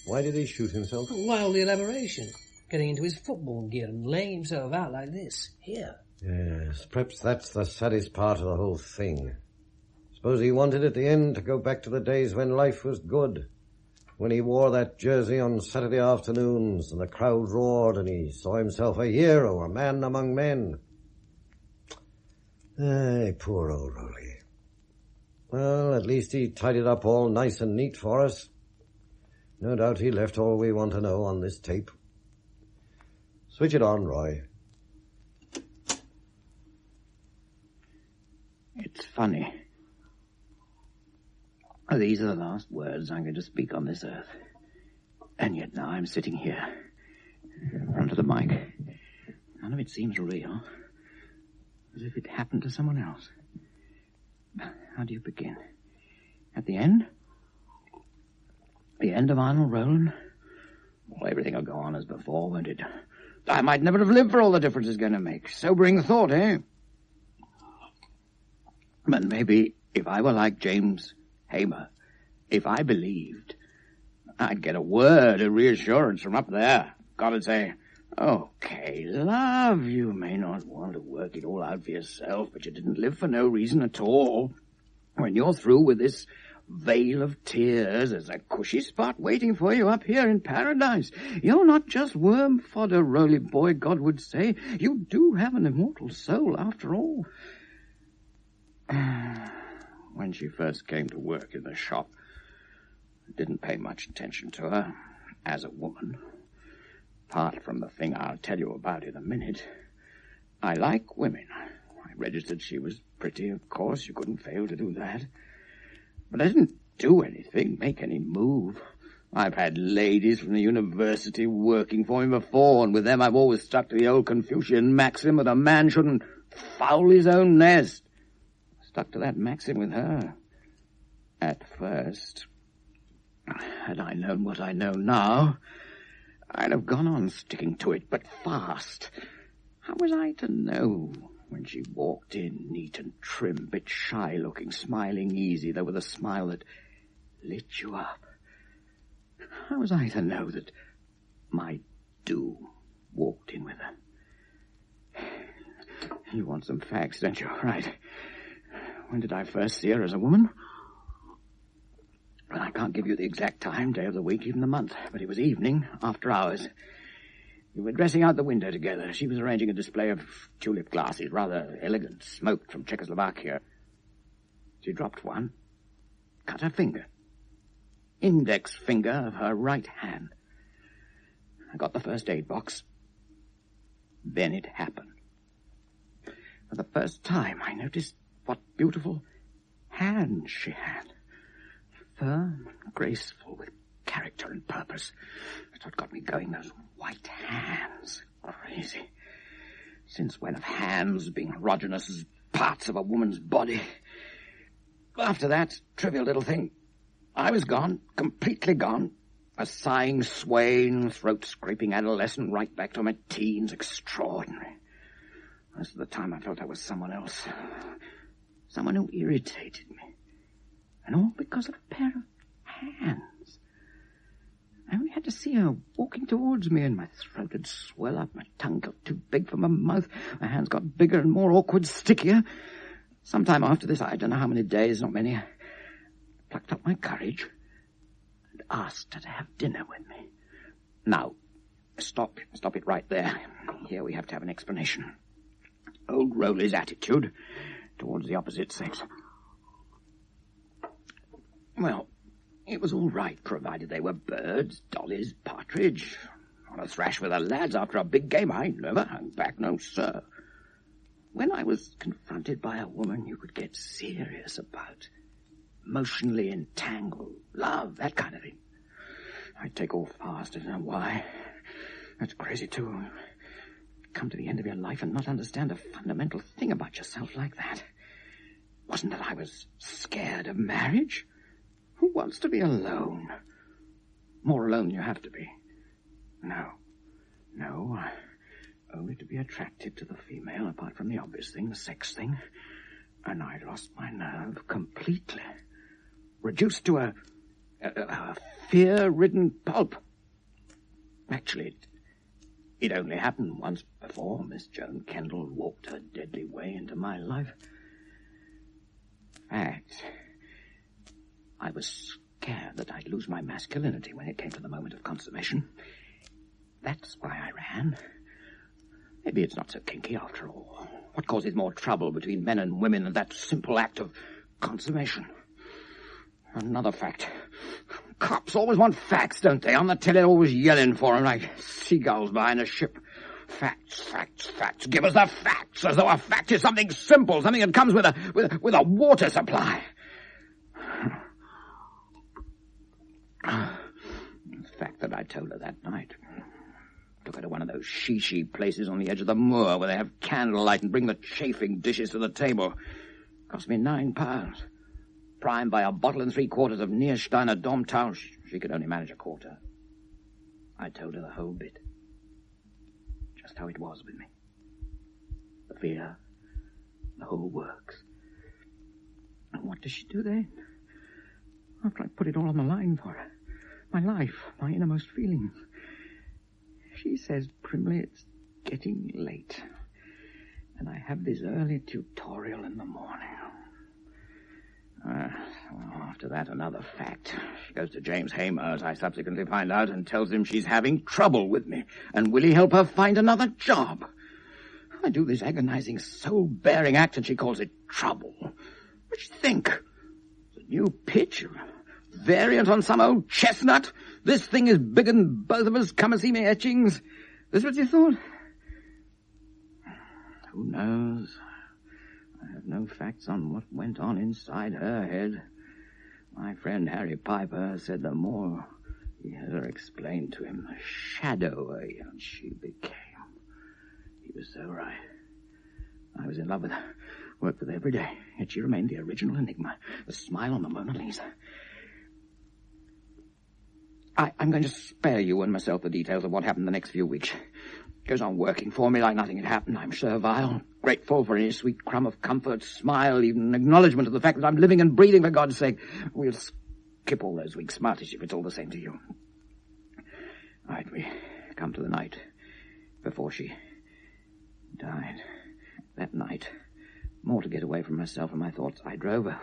Speaker 4: Why did he shoot himself?
Speaker 6: Wild elaboration. Getting into his football gear and laying himself out like this. Here.
Speaker 4: Yes, perhaps that's the saddest part of the whole thing. Suppose he wanted at the end to go back to the days when life was good. When he wore that jersey on Saturday afternoons and the crowd roared and he saw himself a hero, a man among men. Ay, poor old Rolly. Well, at least he tidied up all nice and neat for us. No doubt he left all we want to know on this tape. Switch it on, Roy.
Speaker 5: It's funny. These are the last words I'm going to speak on this earth. And yet now I'm sitting here, in front of the mic. None of it seems real. As if it happened to someone else. How do you begin? At the end? The end of Arnold Roland? Well, everything will go on as before, won't it? I might never have lived for all the difference it's going to make. Sobering thought, eh? But maybe if I were like James Hamer, if I believed, I'd get a word of reassurance from up there. God would say, okay, love, you may not want to work it all out for yourself, but you didn't live for no reason at all. When you're through with this vale of tears, there's a cushy spot waiting for you up here in paradise. You're not just worm fodder, Roly boy, God would say. You do have an immortal soul, after all. When she first came to work in the shop, I didn't pay much attention to her as a woman. Apart from the thing I'll tell you about in a minute, I like women. I registered she was pretty, of course. You couldn't fail to do that. But I didn't do anything, make any move. I've had ladies from the university working for me before, and with them I've always stuck to the old Confucian maxim that a man shouldn't foul his own nest. Stuck to that maxim with her. At first, had I known what I know now, I'd have gone on sticking to it, but fast. How was I to know when she walked in, neat and trim, bit shy-looking, smiling easy, though with a smile that lit you up? How was I to know that my do walked in with her? You want some facts, don't you? Right. When did I first see her as a woman? Well, I can't give you the exact time, day of the week, even the month, but it was evening, after hours. We were dressing out the window together. She was arranging a display of tulip glasses, rather elegant, smoked from Czechoslovakia. She dropped one, cut her finger. Index finger of her right hand. I got the first aid box. Then it happened. For the first time, I noticed what beautiful hands she had. Firm and graceful, with character and purpose. That's what got me going, those white hands. Crazy. Since when have hands been erogenous as parts of a woman's body? After that trivial little thing, I was gone, completely gone. A sighing, swaying, throat-scraping adolescent right back to my teens. Extraordinary. Most of the time I felt I was someone else. Someone who irritated me. And all because of a pair of hands. I only had to see her walking towards me, and my throat would swell up, my tongue got too big for my mouth, my hands got bigger and more awkward, stickier. Sometime after this, I don't know how many days, not many, I plucked up my courage and asked her to have dinner with me. Now, stop it right there. Here we have to have an explanation. Old Rowley's attitude towards the opposite sex. Well, it was all right, provided they were birds, dollies, partridge. On a thrash with the lads after a big game, I never hung back, no, sir. when I was confronted by a woman you could get serious about, emotionally entangled, love, that kind of thing, I'd take all fast. I don't know why. That's crazy, too. Come to the end of your life and not understand a fundamental thing about yourself like that. Wasn't that I was scared of marriage? Who wants to be alone? More alone than you have to be. No, only to be attracted to the female, apart from the obvious thing, the sex thing. And I lost my nerve completely. Reduced to a fear-ridden pulp. Actually, it only happened once before Miss Joan Kendall walked her deadly way into my life. In fact, I was scared that I'd lose my masculinity when it came to the moment of consummation. That's why I ran. Maybe it's not so kinky after all. What causes more trouble between men and women than that simple act of consummation? Another fact. Cops always want facts, don't they? On the telly, always yelling for them like seagulls behind a ship. Facts, facts, facts. Give us the facts, as though a fact is something simple, something that comes with a water supply. The fact that I told her that night. Took her to one of those she places on the edge of the moor where they have candlelight and bring the chafing dishes to the table. Cost me £9. Primed by a bottle and 3/4 of Niersteiner Domtal. She could only manage a quarter. I told her the whole bit. Just how it was with me. The fear, the whole works. And what does she do then? After I put it all on the line for her. My life, my innermost feelings. She says primly it's getting late. And I have this early tutorial in the morning. Well, after that, another fact. She goes to James Hamer, as I subsequently find out, and tells him she's having trouble with me, and will he help her find another job? I do this agonizing, soul-bearing act, and she calls it trouble. What do you think? It's a new pitch? A variant on some old chestnut? This thing is bigger than both of us. Come and see me etchings. This what you thought? Who knows? I have no facts on what went on inside her head. My friend Harry Piper said the more he had her explain to him, the shadower she became. He was so right. I was in love with her, worked with her every day, yet she remained the original enigma, the smile on the Mona Lisa. I'm going to spare you and myself the details of what happened the next few weeks. Goes on working for me like nothing had happened. I'm servile, grateful for any sweet crumb of comfort, smile, even an acknowledgement of the fact that I'm living and breathing, for God's sake. We'll skip all those weeks smartish if it's all the same to you. All right, we come to the night before she died. That night, more to get away from myself and my thoughts, I drove her.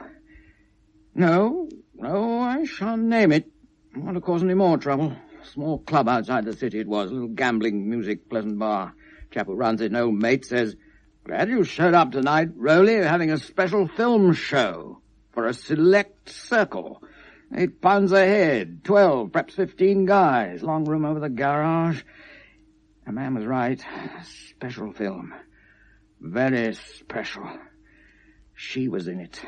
Speaker 5: No, I shan't name it. I don't want to cause any more trouble. Small club outside the city it was, a little gambling, music, pleasant bar. Chap who runs it, an old mate, says, "Glad you showed up tonight, Rowley, having a special film show for a select circle. £8 a head, 12, perhaps 15 guys, long room over the garage." A man was right. Special film. Very special. She was in it.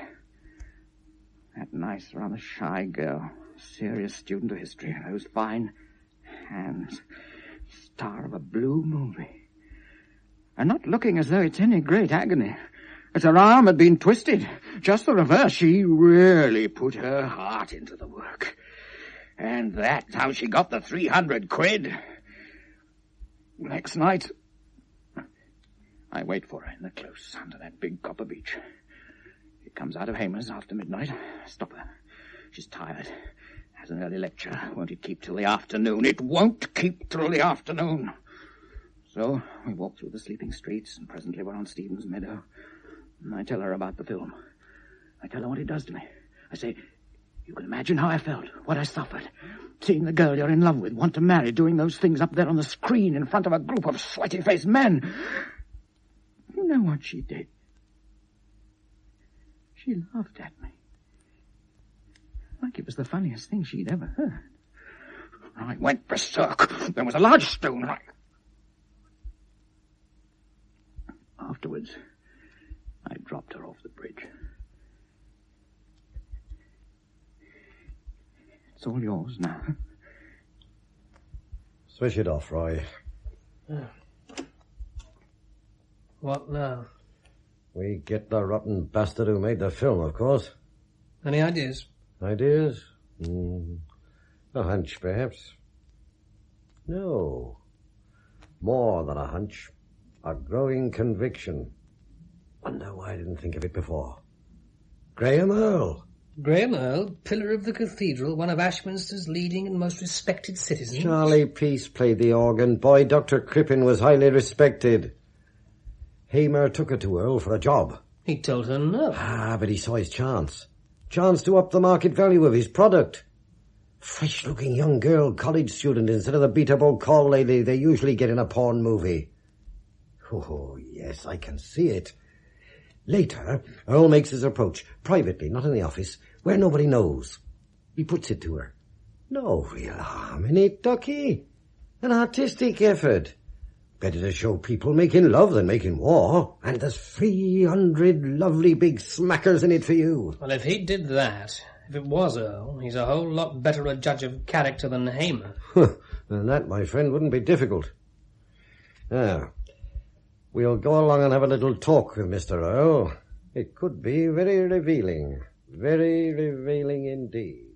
Speaker 5: That nice, rather shy girl. Serious student of history. Those fine hands. Star of a blue movie. And not looking as though it's any great agony. As her arm had been twisted. Just the reverse. She really put her heart into the work. And that's how she got the 300 quid. Next night, I wait for her in the close under that big copper beech. She comes out of Hamer's after midnight. Stop her. She's tired. Has an early lecture. Won't it keep till the afternoon? It won't keep till the afternoon. So we walk through the sleeping streets, and presently we're on Stephen's Meadow. And I tell her about the film. I tell her what it does to me. I say, you can imagine how I felt, what I suffered. Seeing the girl you're in love with, want to marry, doing those things up there on the screen in front of a group of sweaty-faced men. You know what she did? She laughed at me. Like it was the funniest thing she'd ever heard. I went berserk. There was a large stone. Afterwards, It's all yours now.
Speaker 4: Switch it off, Roy.
Speaker 6: What now?
Speaker 4: We get the rotten bastard who made the film, of course.
Speaker 6: Any ideas?
Speaker 4: Ideas? A hunch, perhaps. No. More than a hunch. A growing conviction. Wonder why I didn't think of it before. Graham Earl.
Speaker 6: Graham Earl, pillar of the cathedral, one of Ashminster's leading and most respected citizens.
Speaker 4: Charlie Peace played the organ. Boy, Dr. Crippen was highly respected. Hamer took her to Earl for a job.
Speaker 6: He told her no.
Speaker 4: But he saw his chance. Chance to up the market value of his product. Fresh-looking young girl, college student, instead of the beat-up old call lady they usually get in a porn movie. Oh, yes, I can see it. Later, Earl makes his approach, privately, not in the office, where nobody knows. He puts it to her. No real harm in it, Ducky. An artistic effort. Better to show people making love than making war. And there's 300 lovely big smackers in it for you.
Speaker 6: Well, if he did that, if it was Earl, he's a whole lot better a judge of character than Hamer.
Speaker 4: And that, my friend, wouldn't be difficult. Now, we'll go along and have a little talk with Mr. Earl. It could be very revealing. Very revealing indeed.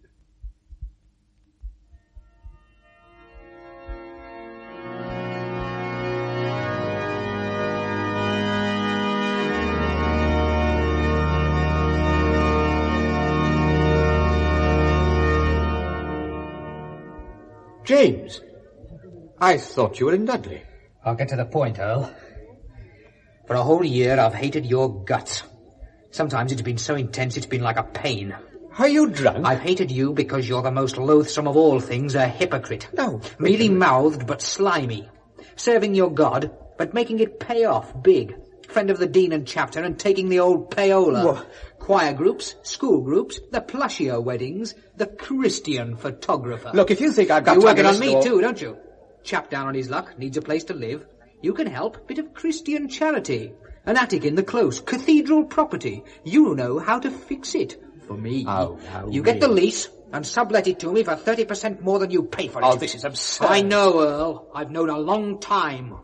Speaker 7: James, I thought you were in Dudley.
Speaker 3: I'll get to the point, Earl. For a whole year, I've hated your guts. Sometimes it's been so intense it's been like a pain.
Speaker 7: Are you drunk?
Speaker 3: I've hated you because you're the most loathsome of all things, a hypocrite.
Speaker 7: No.
Speaker 3: Mealy-mouthed but slimy. Serving your God, but making it pay off big. Friend of the dean and chapter and taking the old payola.
Speaker 7: What?
Speaker 3: Choir groups, school groups, the Plushio weddings, the Christian photographer.
Speaker 7: Look, if you think I've got
Speaker 3: You're
Speaker 7: time
Speaker 3: working
Speaker 7: to
Speaker 3: on me
Speaker 7: restore-
Speaker 3: too, don't you? Chap down on his luck, needs a place to live. You can help. Bit of Christian charity. An attic in the close. Cathedral property. You know how to fix it. For me.
Speaker 7: Oh,
Speaker 3: you get the lease and sublet it to me for 30% more than you pay for it.
Speaker 7: Oh, this is absurd.
Speaker 3: I know, Earl. I've known a long time.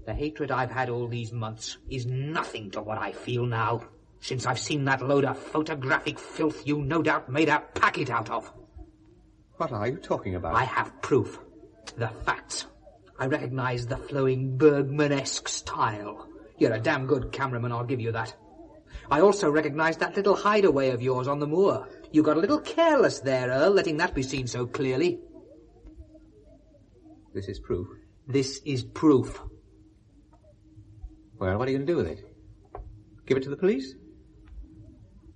Speaker 3: The hatred I've had all these months is nothing to what I feel now, since I've seen that load of photographic filth you no doubt made a packet out of.
Speaker 7: What are you talking about?
Speaker 3: I have proof. The facts. I recognize the flowing Bergman-esque style. You're a damn good cameraman, I'll give you that. I also recognize that little hideaway of yours on the moor. You got a little careless there, Earl, letting that be seen so clearly.
Speaker 7: This is proof.
Speaker 3: This is proof.
Speaker 7: Well, what are you going to do with it? Give it to the police?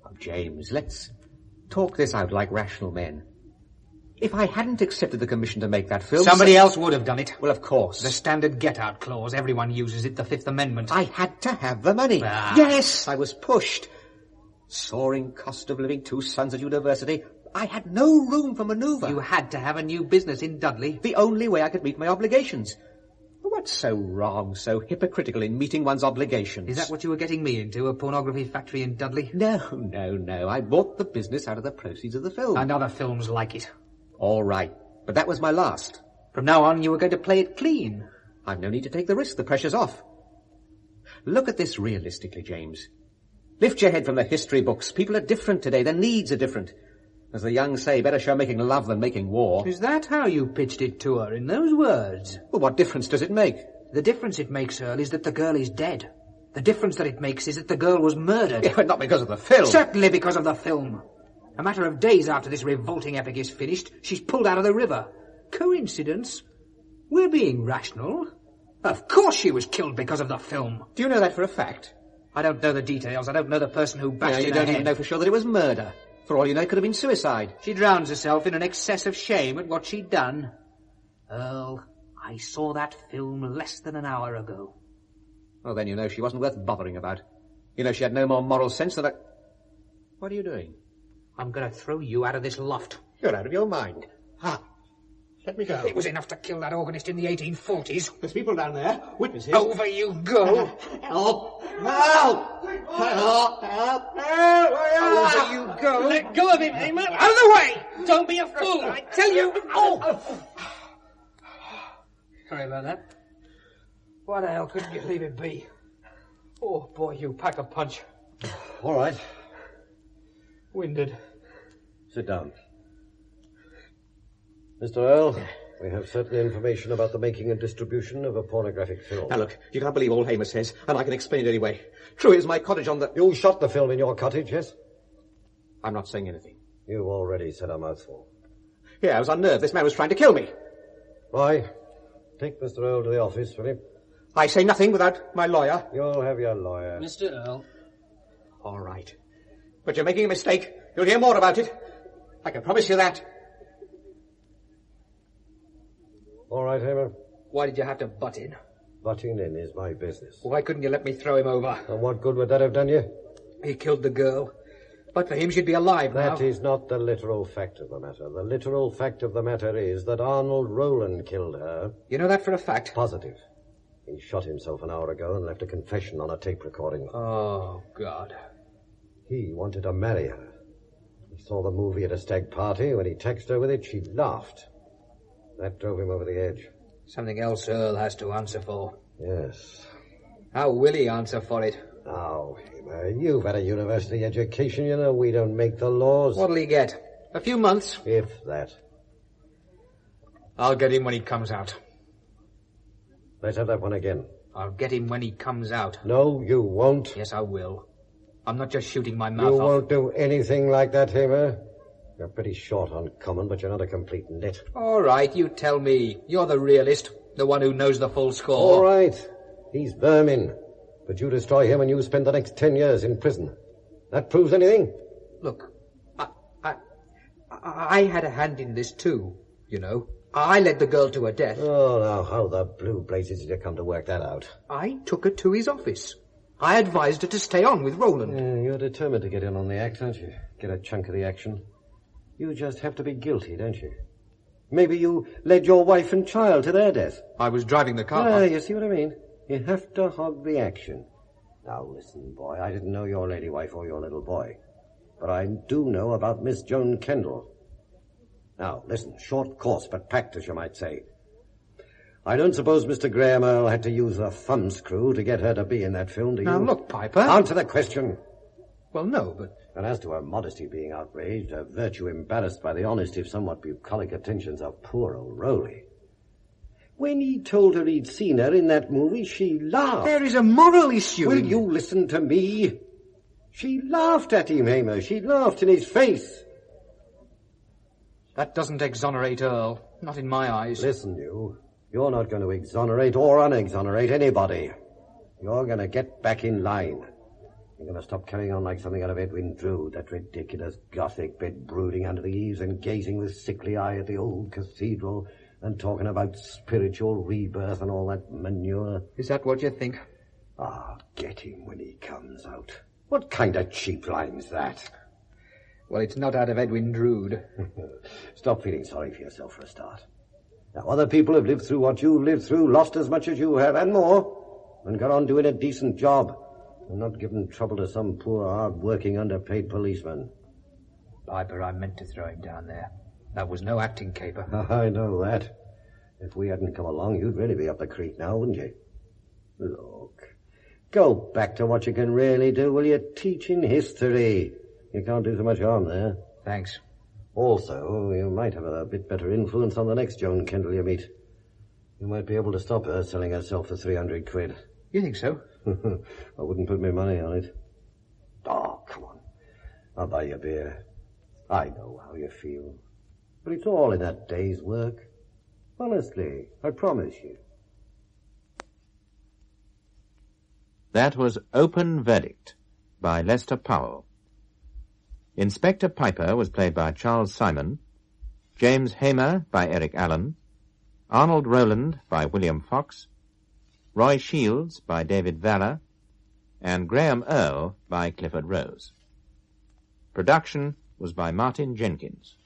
Speaker 7: Oh, James, let's talk this out like rational men. If I hadn't accepted the commission to make that film...
Speaker 3: Somebody else would have done it.
Speaker 7: Well, of course.
Speaker 3: The standard get-out clause. Everyone uses it, the Fifth Amendment.
Speaker 7: I had to have the money.
Speaker 3: Ah.
Speaker 7: Yes, I was pushed. Soaring cost of living, 2 sons at university. I had no room for manoeuvre.
Speaker 3: You had to have a new business in Dudley.
Speaker 7: The only way I could meet my obligations. What's so wrong, so hypocritical in meeting one's obligations?
Speaker 3: Is that what you were getting me into, a pornography factory in Dudley?
Speaker 7: No. I bought the business out of the proceeds of the film.
Speaker 3: And other films like it.
Speaker 7: All right, but that was my last.
Speaker 3: From now on, you were going to play it clean.
Speaker 7: I've no need to take the risk. The pressure's off. Look at this realistically, James. Lift your head from the history books. People are different today. Their needs are different. As the young say, better show making love than making war.
Speaker 3: Is that how you pitched it to her, in those words?
Speaker 7: Well, what difference does it make?
Speaker 3: The difference it makes, Earl, is that the girl is dead. The difference that it makes is that the girl was murdered.
Speaker 7: Yeah, but not because of the film.
Speaker 3: Certainly because of the film. A matter of days after this revolting epic is finished, she's pulled out of the river. Coincidence? We're being rational. Of course she was killed because of the film.
Speaker 7: Do you know that for a fact?
Speaker 3: I don't know the details. I don't know the person who bashed
Speaker 7: You
Speaker 3: in her
Speaker 7: don't
Speaker 3: head.
Speaker 7: even know for sure that it was murder. For all you know, it could have been suicide.
Speaker 3: She drowns herself in an excess of shame at what she'd done. Earl, I saw that film less than an hour ago.
Speaker 7: Well, then you know she wasn't worth bothering about. You know she had no more moral sense than a... What are you doing?
Speaker 3: I'm going to throw you out of this loft.
Speaker 7: You're out of your mind. Let me go.
Speaker 3: It was enough to kill that organist in the 1840s.
Speaker 7: There's people down there. Witnesses.
Speaker 3: Over you go.
Speaker 7: Help! Help! Help! Help!
Speaker 3: Over you go. Let go of him, Hamer. Out of the way!
Speaker 6: Don't be a fool, I tell you! Oh! Sorry about that. Why the hell couldn't you leave it be? Oh, boy, you pack a punch.
Speaker 4: All right.
Speaker 6: Winded.
Speaker 4: Sit down. Mr. Earl, we have certain information about the making and distribution of a pornographic film.
Speaker 7: Now, look, you can't believe all Hamer says, and I can explain it anyway. True, it was my cottage on the...
Speaker 4: You shot the film in your cottage, yes?
Speaker 7: I'm not saying anything.
Speaker 4: You've already said a mouthful.
Speaker 7: Yeah, I was unnerved. This man was trying to kill me.
Speaker 4: Why? Take Mr. Earl to the office, will you?
Speaker 7: I say nothing without my lawyer.
Speaker 4: You'll have your lawyer.
Speaker 6: Mr. Earl.
Speaker 7: All right. But you're making a mistake. You'll hear more about it. I can promise you that.
Speaker 4: All right, Hamer.
Speaker 3: Why did you have to butt in?
Speaker 4: Butting in is my business.
Speaker 3: Why couldn't you let me throw him over?
Speaker 4: And what good would that have done you?
Speaker 3: He killed the girl. But for him, she'd be alive now.
Speaker 4: That is not the literal fact of the matter. The literal fact of the matter is that Arnold Rowland killed her.
Speaker 3: You know that for a fact?
Speaker 4: Positive. He shot himself an hour ago and left a confession on a tape recording.
Speaker 3: Oh, God.
Speaker 4: He wanted to marry her. He saw the movie at a stag party. When he texted her with it, she laughed. That drove him over the edge.
Speaker 3: Something else Earl has to answer for.
Speaker 4: Yes.
Speaker 3: How will he answer for it?
Speaker 4: Now, Hamer, you've had a university education. You know we don't make the laws.
Speaker 3: What'll he get? A few months?
Speaker 4: If that.
Speaker 3: I'll get him when he comes out.
Speaker 4: Let's have that one again.
Speaker 3: I'll get him when he comes out.
Speaker 4: No, you won't.
Speaker 3: Yes, I will. I'm not just shooting my mouth
Speaker 4: You
Speaker 3: off.
Speaker 4: won't do anything like that, Hamer. You're pretty short on common, but you're not a complete nit.
Speaker 3: All right, you tell me. You're the realist, the one who knows the full score.
Speaker 4: All right. He's vermin. But you destroy him and you spend the next 10 years in prison. That proves anything?
Speaker 3: Look, I had a hand in this too, you know. I led the girl to her death.
Speaker 4: Oh, now, how the blue blazes did you come to work that out?
Speaker 3: I took her to his office. I advised her to stay on with Rowland.
Speaker 4: You're determined to get in on the act, aren't you? Get a chunk of the action. You just have to be guilty, don't you? Maybe you led your wife and child to their death.
Speaker 3: I was driving the car.
Speaker 4: You see what I mean? You have to hog the action. Now, listen, boy, I didn't know your lady wife or your little boy. But I do know about Miss Joan Kendall. Now, listen, short course, but packed, as you might say. I don't suppose Mr. Graham Earl had to use a thumbscrew to get her to be in that film, do you?
Speaker 3: Now, look, Piper.
Speaker 4: Answer the question.
Speaker 3: Well, no, but...
Speaker 4: And as to her modesty being outraged, her virtue embarrassed by the honest, if somewhat bucolic attentions of poor old Rowley. When he told her he'd seen her in that movie, she laughed.
Speaker 3: There is a moral issue.
Speaker 4: Will you listen to me? She laughed at him, Hamer. She laughed in his face.
Speaker 3: That doesn't exonerate Earl. Not in my eyes.
Speaker 4: Listen, you. You're not going to exonerate or unexonerate anybody. You're going to get back in line. You're going to stop carrying on like something out of Edwin Drood, that ridiculous Gothic bit brooding under the eaves and gazing with sickly eye at the old cathedral and talking about spiritual rebirth and all that manure.
Speaker 3: Is that what you think?
Speaker 4: I'll get him when he comes out. What kind of cheap line's that?
Speaker 3: Well, it's not out of Edwin Drood.
Speaker 4: Stop feeling sorry for yourself for a start. Now, other people have lived through what you've lived through, lost as much as you have, and more, and got on doing a decent job, and not giving trouble to some poor, hard-working, underpaid policeman.
Speaker 3: Piper, I meant to throw him down there. That was no acting caper.
Speaker 4: I know that. If we hadn't come along, you'd really be up the creek now, wouldn't you? Look, go back to what you can really do, will you? Teaching history. You can't do so much harm there.
Speaker 3: Thanks.
Speaker 4: Also, you might have a bit better influence on the next Joan Kendall you meet. You might be able to stop her selling herself for 300 quid.
Speaker 3: You think so?
Speaker 4: I wouldn't put my money on it. Oh, come on. I'll buy you a beer. I know how you feel. But it's all in that day's work. Honestly, I promise you.
Speaker 1: That was Open Verdict by Lester Powell. Inspector Piper was played by Charles Simon, James Hamer by Eric Allen, Arnold Rowland by William Fox, Roy Shields by David Valler, and Graham Earl by Clifford Rose. Production was by Martin Jenkins.